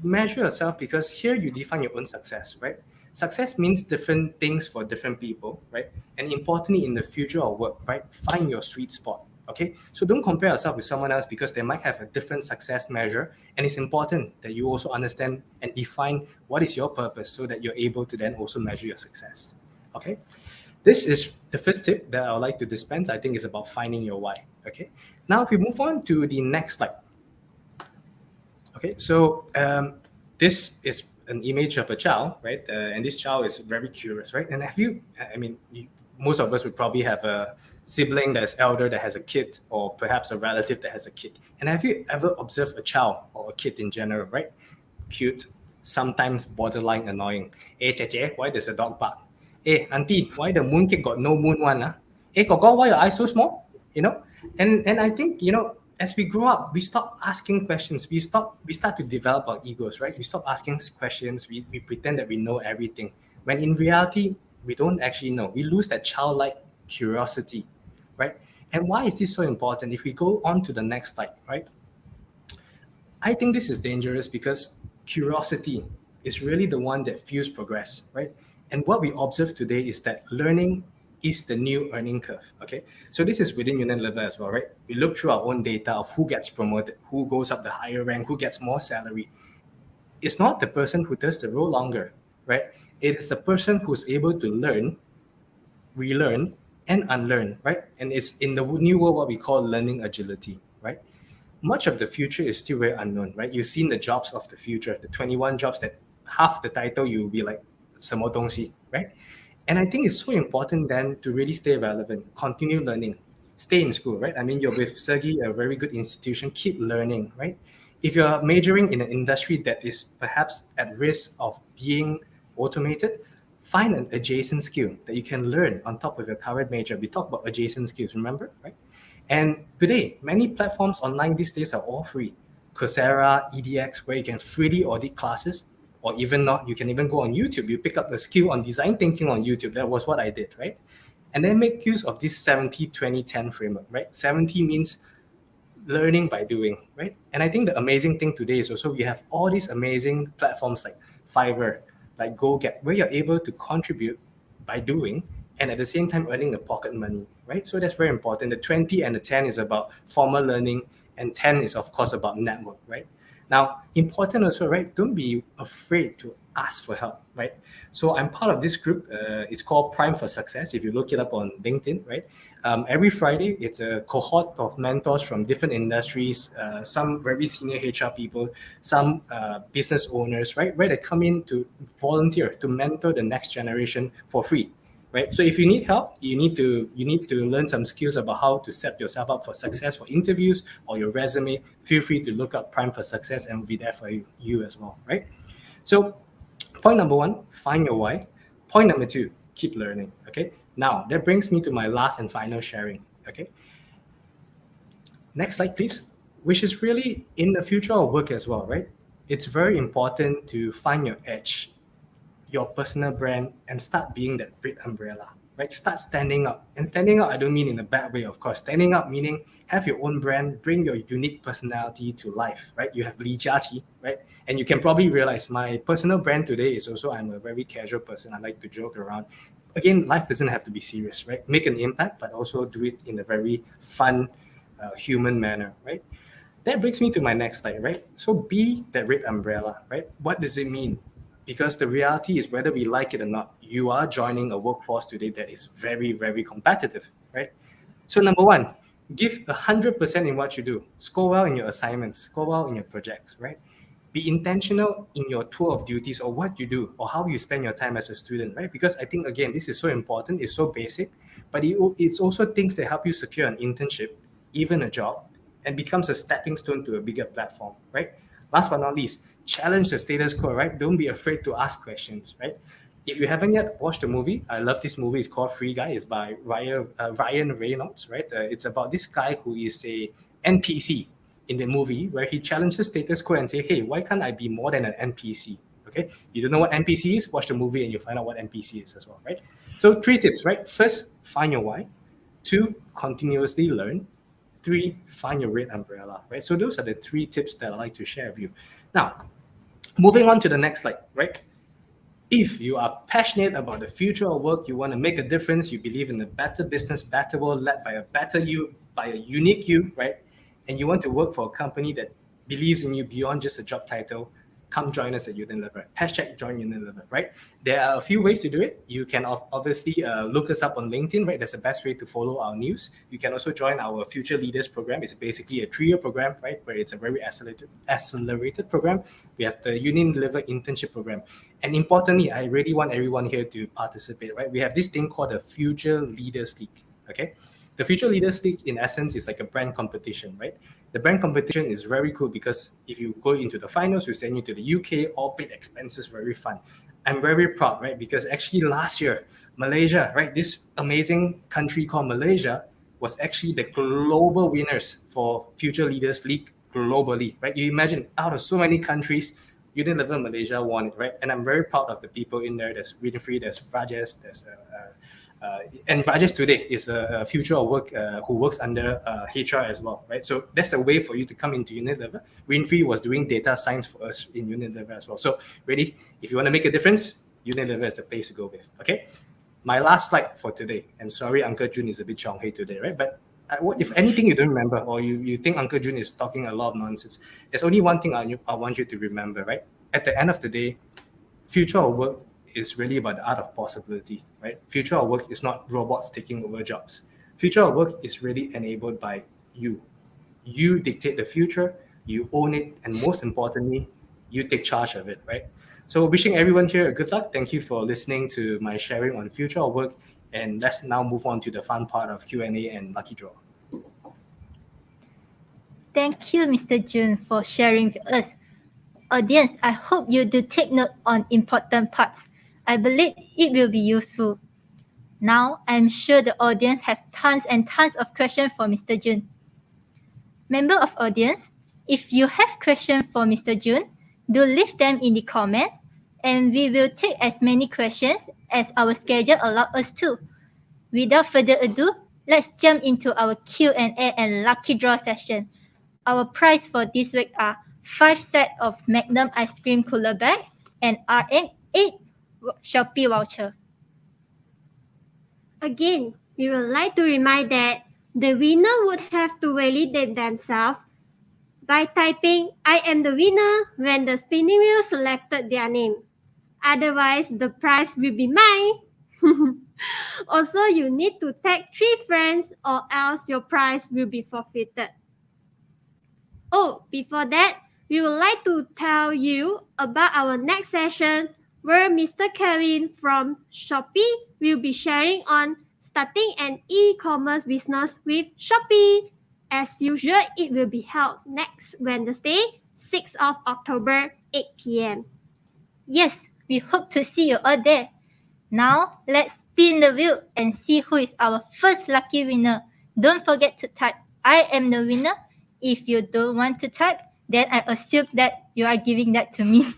measure yourself, because here you define your own success, right? Success means different things for different people, right? And importantly, in the future of work, right? Find your sweet spot, okay? So don't compare yourself with someone else, because they might have a different success measure. And it's important that you also understand and define what is your purpose, so that you're able to then also measure your success, okay? This is the first tip that I would like to dispense. I think it's about finding your why, okay? Now, if we move on to the next slide. Okay, so this is an image of a child, right? And this child is very curious, right? And most of us would probably have a sibling that's elder that has a kid, or perhaps a relative that has a kid. And have you ever observed a child or a kid in general, right? Cute, sometimes borderline annoying. Hey, Cheche, why does a dog bark? Hey, auntie, why the moon cake got no moon one? Huh? Hey, Gogo, why your eyes so small? You know? And I think, as we grow up, we stop asking questions. We start to develop our egos, right? We stop asking questions. We pretend that we know everything, when in reality, we don't actually know. We lose that childlike curiosity, right? And why is this so important? If we go on to the next slide, right? I think this is dangerous, because curiosity is really the one that fuels progress, right? And what we observe today is that learning is the new earning curve, okay? So this is within Unilever as well, right? We look through our own data of who gets promoted, who goes up the higher rank, who gets more salary. It's not the person who does the role longer, right? It is the person who's able to learn, relearn, and unlearn, right? And it's in the new world what we call learning agility, right? Much of the future is still very unknown, right? You've seen the jobs of the future, the 21 jobs that half the title you'll be like, 什么东西, right? And I think it's so important then to really stay relevant, continue learning, stay in school, right? I mean, you're with SEGi, a very good institution, keep learning, right? If you're majoring in an industry that is perhaps at risk of being automated, find an adjacent skill that you can learn on top of your current major. We talk about adjacent skills, remember, right? And today, many platforms online these days are all free. Coursera, EDX, where you can freely audit classes, or even not, you can even go on YouTube. You pick up the skill on design thinking on YouTube. That was what I did, right? And then make use of this 70-20-10 framework, right? 70 means learning by doing, right? And I think the amazing thing today is also we have all these amazing platforms like Fiverr, like GoGet, where you're able to contribute by doing, and at the same time earning the pocket money, right? So that's very important. The 20 and the 10 is about formal learning, and 10 is of course about network, right? Now, important also, right? Don't be afraid to ask for help, right? So I'm part of this group. It's called Prime for Success. If you look it up on LinkedIn, right? Every Friday, it's a cohort of mentors from different industries, some very senior HR people, some business owners, right? Where they come in to volunteer, to mentor the next generation for free. Right. So if you need help, you need to learn some skills about how to set yourself up for success for interviews or your resume. Feel free to look up Prime for Success, and we'll be there for you as well. Right. So point number 1, find your why. Point number 2, keep learning. Okay. Now that brings me to my last and final sharing. Okay. Next slide, please. Which is really in the future of work as well, right? It's very important to find your edge, your personal brand, and start being that great umbrella, right? Start standing up. And standing up, I don't mean in a bad way, of course. Standing up meaning have your own brand, bring your unique personality to life, right? You have Li Jiaqi, right? And you can probably realize my personal brand today is also I'm a very casual person. I like to joke around. again, life doesn't have to be serious, right? Make an impact, but also do it in a very fun, human manner, right? That brings me to my next slide, right? So be that red umbrella, right? What does it mean? Because the reality is, whether we like it or not, you are joining a workforce today that is very, very competitive, right? So number one, give 100% in what you do. Score well in your assignments, score well in your projects, right? Be intentional in your tour of duties or what you do or how you spend your time as a student, right? Because I think, again, this is so important, it's so basic, but it's also things that help you secure an internship, even a job, and becomes a stepping stone to a bigger platform, right? Last but not least, challenge the status quo, right? Don't be afraid to ask questions, right? If you haven't yet watched the movie, I love this movie. It's called Free Guy. It's by Ryan Reynolds, right? It's about this guy who is a NPC in the movie, where he challenges status quo and say, hey, why can't I be more than an NPC? Okay, you don't know what NPC is? Watch the movie and you'll find out what NPC is as well, right? So 3 tips, right? First, find your why. 2, continuously learn. 3, find your red umbrella, right? So those are the 3 tips that I'd like to share with you. Now, moving on to the next slide, right? If you are passionate about the future of work, you want to make a difference, you believe in a better business, better world led by a better you, by a unique you, right? And you want to work for a company that believes in you beyond just a job title, come join us at Unilever. Hashtag join Unilever, right? There are a few ways to do it. You can obviously look us up on LinkedIn, right? That's the best way to follow our news. You can also join our Future Leaders program. It's basically a 3-year program, right? Where it's a very accelerated program. We have the Unilever internship program. And importantly, I really want everyone here to participate, right? We have this thing called the Future Leaders League, okay? The Future Leaders League, in essence, is like a brand competition, right? The brand competition is very cool because if you go into the finals, we send you to the UK, all paid expenses, very fun. I'm very proud, right? Because actually last year, Malaysia, right? This amazing country called Malaysia was actually the global winners for Future Leaders League globally, right? You imagine, out of so many countries, Unilever Malaysia won it, right? And I'm very proud of the people in there. There's Winfrey, there's Rajesh, there's and Rajesh today is a future of work who works under HR as well, right? So that's a way for you to come into Unilever. Winfrey was doing data science for us in Unilever as well. So really, if you want to make a difference, Unilever is the place to go with, okay? My last slide for today, and sorry, Uncle Jun is a bit chonghei today, right? But if anything you don't remember, or you think Uncle Jun is talking a lot of nonsense, there's only one thing I want you to remember, right? At the end of the day, future of work is really about the art of possibility, right? Future of work is not robots taking over jobs. Future of work is really enabled by you. You dictate the future, you own it, and most importantly, you take charge of it, right? So wishing everyone here a good luck. Thank you for listening to my sharing on future of work. And let's now move on to the fun part of Q&A and lucky draw. Thank you, Mr. Jun, for sharing with us. Audience, I hope you do take note on important parts. I believe it will be useful. Now, I'm sure the audience have tons and tons of questions for Mr. Jun. Member of audience, if you have questions for Mr. Jun, do leave them in the comments and we will take as many questions as our schedule allows us to. Without further ado, let's jump into our Q&A and lucky draw session. Our prize for this week are 5 sets of Magnum ice cream cooler bag and RM8 Shopee voucher. Again, we would like to remind that the winner would have to validate themselves by typing I am the winner when the spinning wheel selected their name. Otherwise, the prize will be mine. Also, you need to tag 3 friends or else your prize will be forfeited. Oh, before that, we would like to tell you about our next session where Mr. Kevin from Shopee will be sharing on starting an e-commerce business with Shopee. As usual, it will be held next Wednesday, 6th of October, 8 p.m. Yes, we hope to see you all there. Now, let's spin the wheel and see who is our first lucky winner. Don't forget to type I am the winner. If you don't want to type, then I assume that you are giving that to me.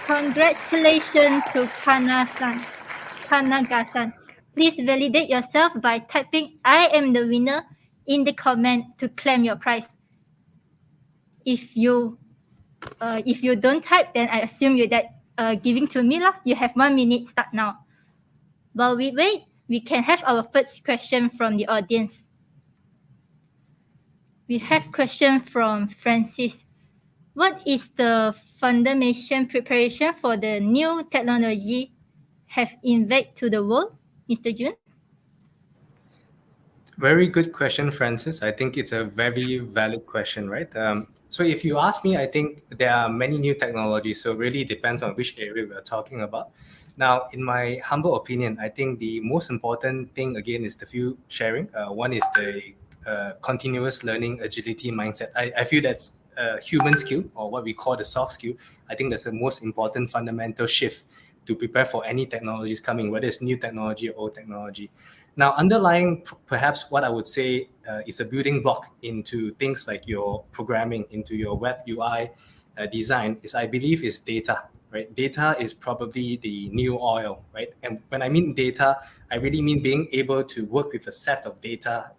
Congratulations to Kanagasan. Please validate yourself by typing "I am the winner" in the comment to claim your prize. If you don't type, then I assume you that giving to me lah. You have 1 minute. Start now. While we wait, we can have our first question from the audience. We have question from Francis. What is the fundamental preparation for the new technology have invaded to the world, Mr. Jun? Very good question, Francis. I think it's a very valid question, right? So if you ask me, I think there are many new technologies. So it really depends on which area we're talking about. Now, in my humble opinion, I think the most important thing, again, is the few sharing. One is the continuous learning agility mindset. I feel that's a human skill, or what we call the soft skill. I think that's the most important fundamental shift to prepare for any technologies coming, whether it's new technology or old technology. Now, underlying perhaps what I would say is a building block into things like your programming, into your web UI design is, I believe, is data, right? Data is probably the new oil, right? And when I mean data, I really mean being able to work with a set of data,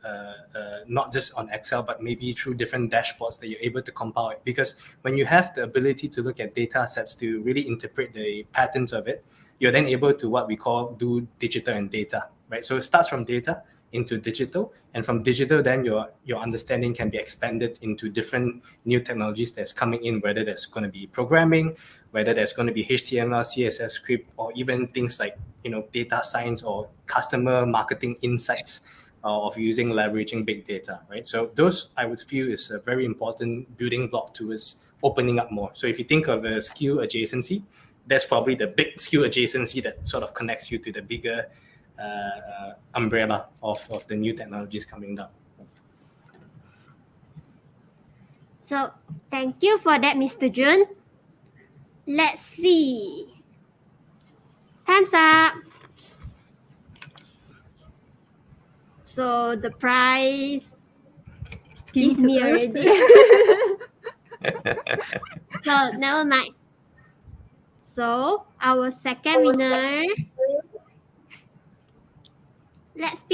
not just on Excel, but maybe through different dashboards that you're able to compile it. Because when you have the ability to look at data sets to really interpret the patterns of it, you're then able to what we call do digital and data, right? So it starts from data into digital, and from digital, then your understanding can be expanded into different new technologies that's coming in, whether that's going to be programming, whether there's going to be HTML, CSS script, or even things like data science or customer marketing insights of leveraging big data, right? So those I would feel is a very important building block towards opening up more. So if you think of a skill adjacency, that's probably the big skill adjacency that sort of connects you to the bigger umbrella of the new technologies coming down. So thank you for that, Mr. Jun. Let's see. Time's up. So the prize give me already. So never mind. So our second winner. Let's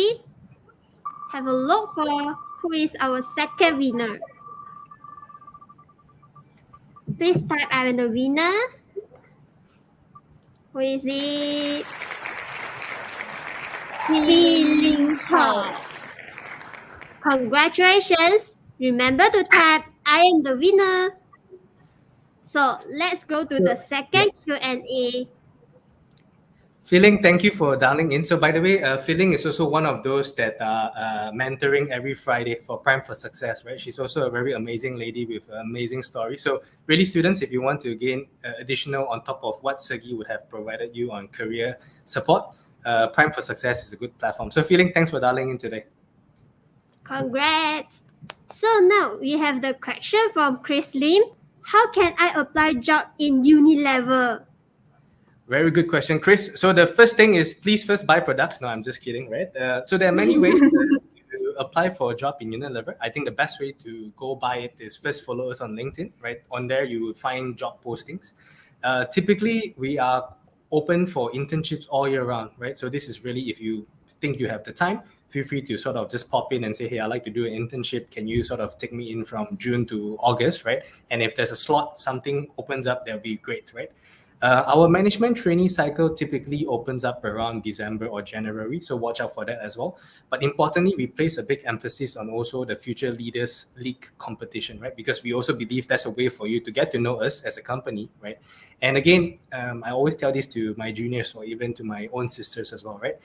have a look for who is our second winner. Please type I am the winner. Who is it? Feeling Hall. Congratulations. Remember to type I am the winner. So let's go to the second Q&A. Feeling, thank you for dialing in. So by the way, Feeling is also one of those that are mentoring every Friday for Prime for Success, right? She's also a very amazing lady with an amazing story. So really, students, if you want to gain additional on top of what SEGi would have provided you on career support, Prime for Success is a good platform. So Feeling, thanks for dialing in today. Congrats. So now we have the question from Chris Lim. How can I apply job in Unilever? Very good question, Chris. So the first thing is please first buy products. No, I'm just kidding, right? So there are many ways to apply for a job in Unilever. I think the best way to go by it is first follow us on LinkedIn, right? On there, you will find job postings. Typically, we are open for internships all year round, right? So this is really, if you think you have the time, feel free to sort of just pop in and say, hey, I'd like to do an internship. Can you sort of take me in from June to August, right? And if there's a slot, something opens up, that'll be great, right? Our management trainee cycle typically opens up around December or January, so watch out for that as well. But importantly, we place a big emphasis on also the Future Leaders League competition, right? Because we also believe that's a way for you to get to know us as a company, right? And again, I always tell this to my juniors or even to my own sisters as well, right?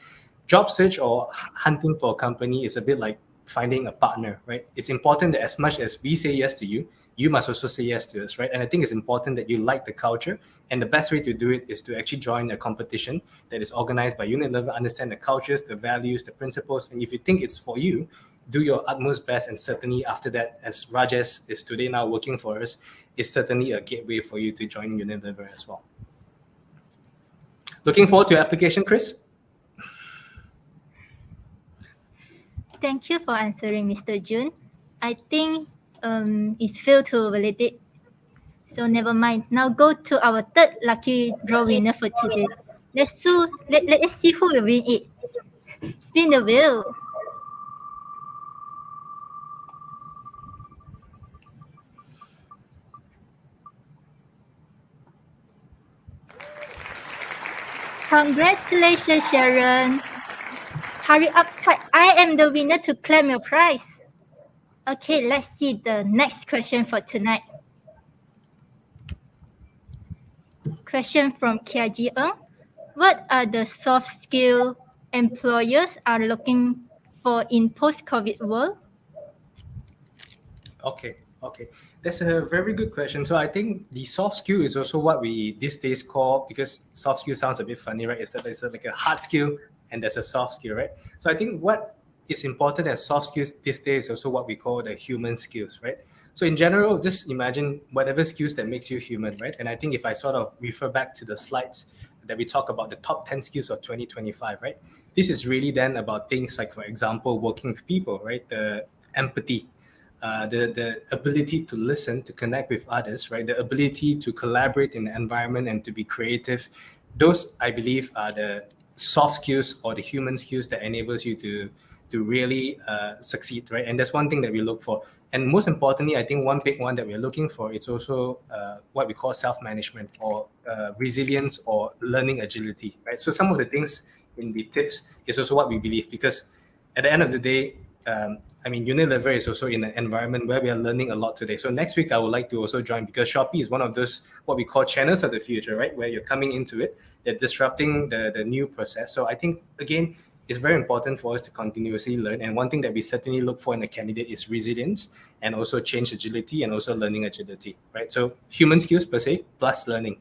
Job search or hunting for a company is a bit like finding a partner, right? It's important that as much as we say yes to you, you must also say yes to us, right? And I think it's important that you like the culture. And the best way to do it is to actually join a competition that is organized by Unilever, understand the cultures, the values, the principles. And if you think it's for you, do your utmost best. And certainly after that, as Rajesh is today now working for us, is certainly a gateway for you to join Unilever as well. Looking forward to your application, Chris. Thank you for answering, Mr. Jun. I think it's failed to validate. So never mind. Now go to our third lucky draw winner for today. Let's see who will win it. Spin the wheel. Congratulations, Sharon. Hurry up, type I am the winner to claim your prize. Okay, let's see the next question for tonight. Question from Kiaji Ng. What are the soft skill employers are looking for in post-COVID world? Okay, that's a very good question. So I think the soft skill is also what we these days call, because soft skill sounds a bit funny, right? It's like a hard skill and there's a soft skill, right? So I think what is important as soft skills these days is also what we call the human skills, right? So in general, just imagine whatever skills that makes you human, right? And I think if I sort of refer back to the slides that we talk about the top 10 skills of 2025, right? This is really then about things like, for example, working with people, right? The empathy, the ability to listen, to connect with others, right? The ability to collaborate in the environment and to be creative. Those, I believe, are the soft skills or the human skills that enables you to really succeed, right? And that's one thing that we look for. And most importantly, I think one big one that we're looking for is also what we call self-management or resilience or learning agility, right? So some of the things in the tips is also what we believe, because at the end of the day, Unilever is also in an environment where we are learning a lot today. So next week, I would like to also join, because Shopee is one of those, what we call channels of the future, right? Where you're coming into it, they're disrupting the new process. So I think, again, it's very important for us to continuously learn. And one thing that we certainly look for in a candidate is resilience and also change agility and also learning agility, right? So human skills per se, plus learning.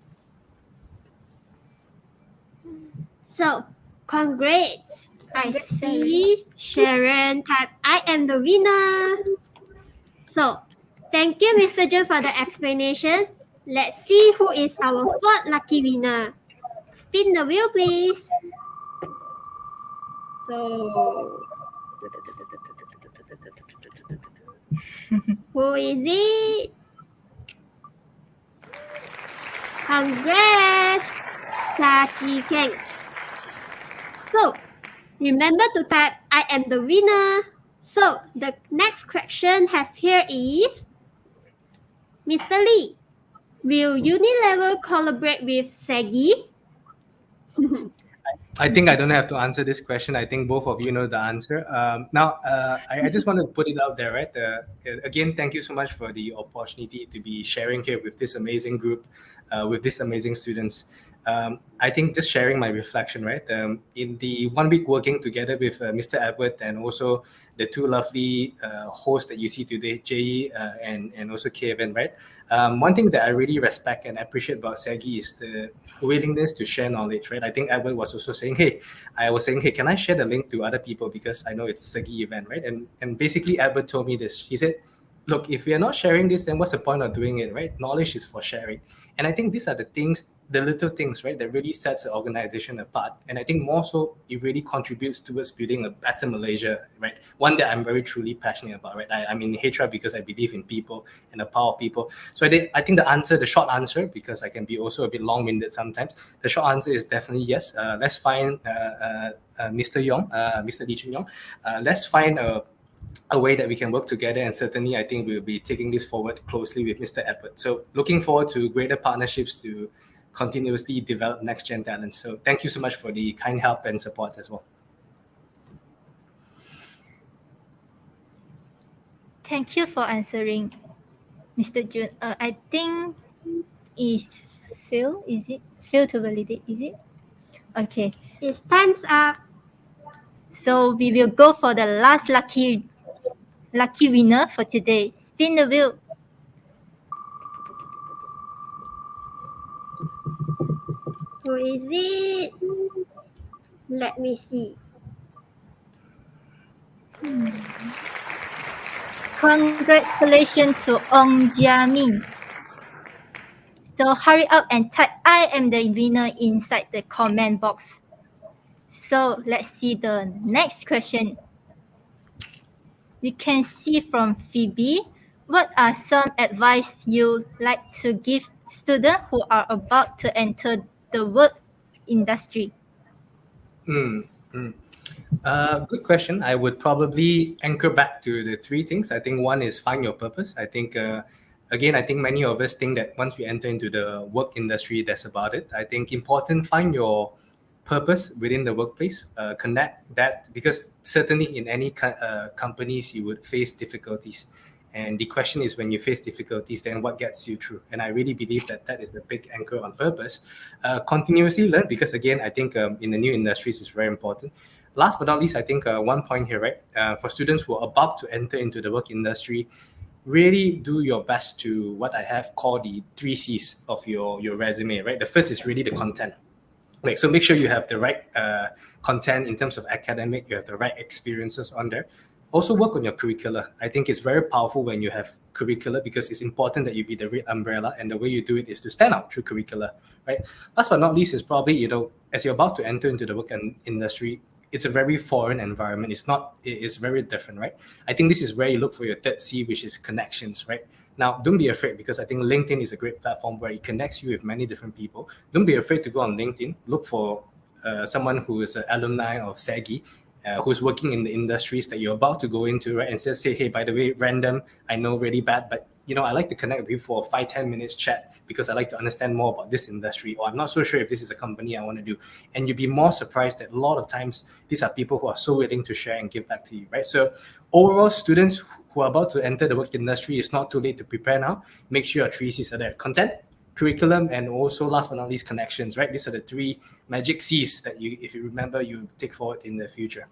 So, congrats. I see Sharon type I am the winner. So, thank you, Mr. Jun, for the explanation. Let's see who is our fourth lucky winner. Spin the wheel, please. So, who is it? Congrats, Sachi Keng. So, remember to type I am the winner. So, the next question have here is, Mr. Lee, will Unilever collaborate with SEGi? I think I don't have to answer this question. I think both of you know the answer. I just want to put it out there, right? Again, thank you so much for the opportunity to be sharing here with this amazing group, with these amazing students. I think just sharing my reflection, right? In the 1 week working together with Mr. Edward and also the two lovely hosts that you see today, Jaya and also Kevin, right? One thing that I really respect and appreciate about SEGi is the willingness to share knowledge, right? I think Edward was also saying, hey, can I share the link to other people, because I know it's SEGi event, right? And basically Edward told me this. He said, look, if we are not sharing this, then what's the point of doing it, right? Knowledge is for sharing. And I think these are the things, the little things, right, that really sets the organization apart. And I think more so, it really contributes towards building a better Malaysia, right? One that I'm very truly passionate about, right? I'm in HR because I believe in people and the power of people. So I think the short answer, because I can be also a bit long-winded sometimes, the short answer is definitely yes. Let's find Mr. Lee Chun Yong. Let's find a way that we can work together, and certainly I think we'll be taking this forward closely with Mr. Edward. So looking forward to greater partnerships to continuously develop next gen talent. So thank you so much for the kind help and support as well. Thank you for answering, Mr. Jun. I think is Phil. Is it Phil to validate? Is it? Okay. It's time's up. So we will go for the last lucky winner for today. Spin the wheel. Who is it? Let me see. Congratulations to Ong Jia Min. So hurry up and type I am the winner inside the comment box. So let's see the next question. We can see from Phoebe, what are some advice you like to give students who are about to enter the work industry? Good question. I would probably anchor back to the three things. I think one is find your purpose. I think, again, I think many of us think that once we enter into the work industry, that's about it. I think important, find your purpose within the workplace, connect that, because certainly in any companies, you would face difficulties. And the question is, when you face difficulties, then what gets you through? And I really believe that that is a big anchor on purpose. Continuously learn, because again, I think in the new industries, it's very important. Last but not least, I think one point here, right? For students who are about to enter into the work industry, really do your best to what I have called the 3 C's of your resume, right? The first is really the content. Like, so make sure you have the right content in terms of academic, you have the right experiences on there. Also work on your curricula. I think it's very powerful when you have curricula, because it's important that you be the red umbrella, and the way you do it is to stand out through curricula, right? Last but not least is probably, as you're about to enter into the work industry, it's a very foreign environment. It's very different, right? I think this is where you look for your third C, which is connections, right? Now, don't be afraid, because I think LinkedIn is a great platform where it connects you with many different people. Don't be afraid to go on LinkedIn. Look for someone who is an alumni of SEGi, who's working in the industries that you're about to go into, right? And say, hey, by the way, random, I know really bad, but I like to connect with you for a 5-10 minutes chat, because I like to understand more about this industry, or I'm not so sure if this is a company I want to do. And you'd be more surprised that a lot of times these are people who are so willing to share and give back to you, right? So overall, students who are about to enter the work industry, it's not too late to prepare now. Make sure your 3 C's are there: content, curriculum, and also last but not least, connections, right? These are the 3 magic C's that you, if you remember, you take forward in the future.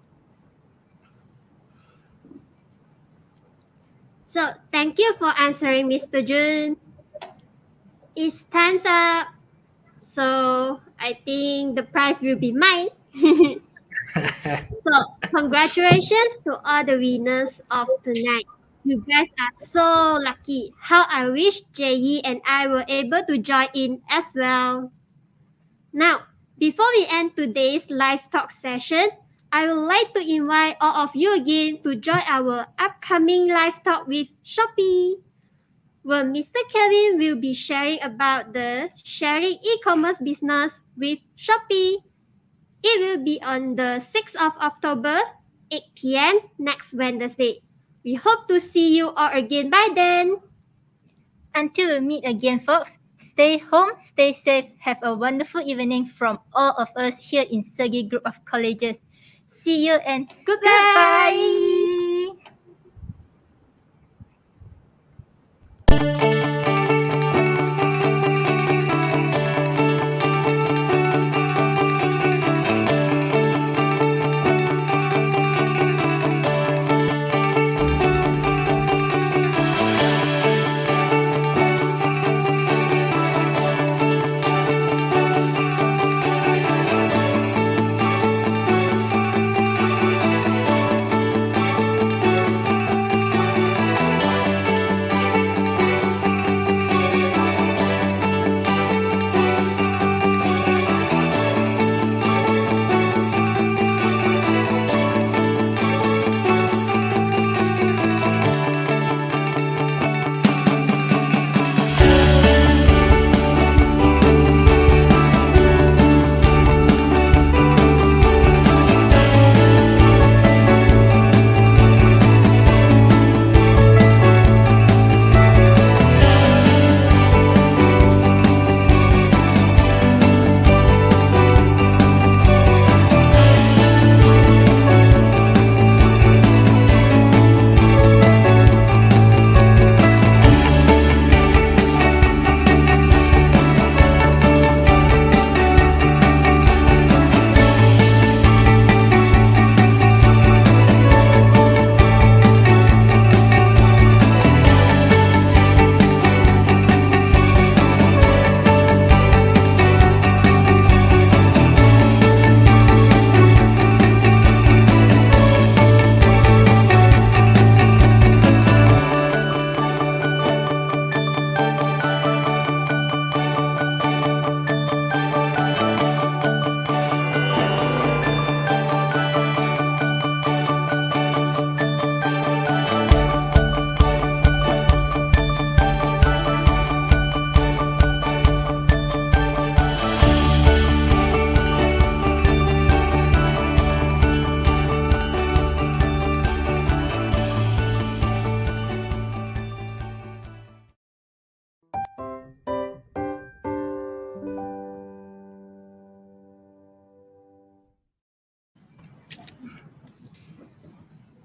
So thank you for answering, Mr. Jun. It's time's up. So I think the prize will be mine. So congratulations to all the winners of tonight. You guys are so lucky. How I wish Jaya and I were able to join in as well. Now, before we end today's live talk session, I would like to invite all of you again to join our upcoming live talk with Shopee, where Mr. Kevin will be sharing about the sharing e-commerce business with Shopee. It will be on the 6th of October, 8 p.m. next Wednesday. We hope to see you all again by then. Until we meet again, folks, stay home, stay safe, have a wonderful evening from all of us here in SEGi Group of Colleges. See you and Goodbye. goodbye.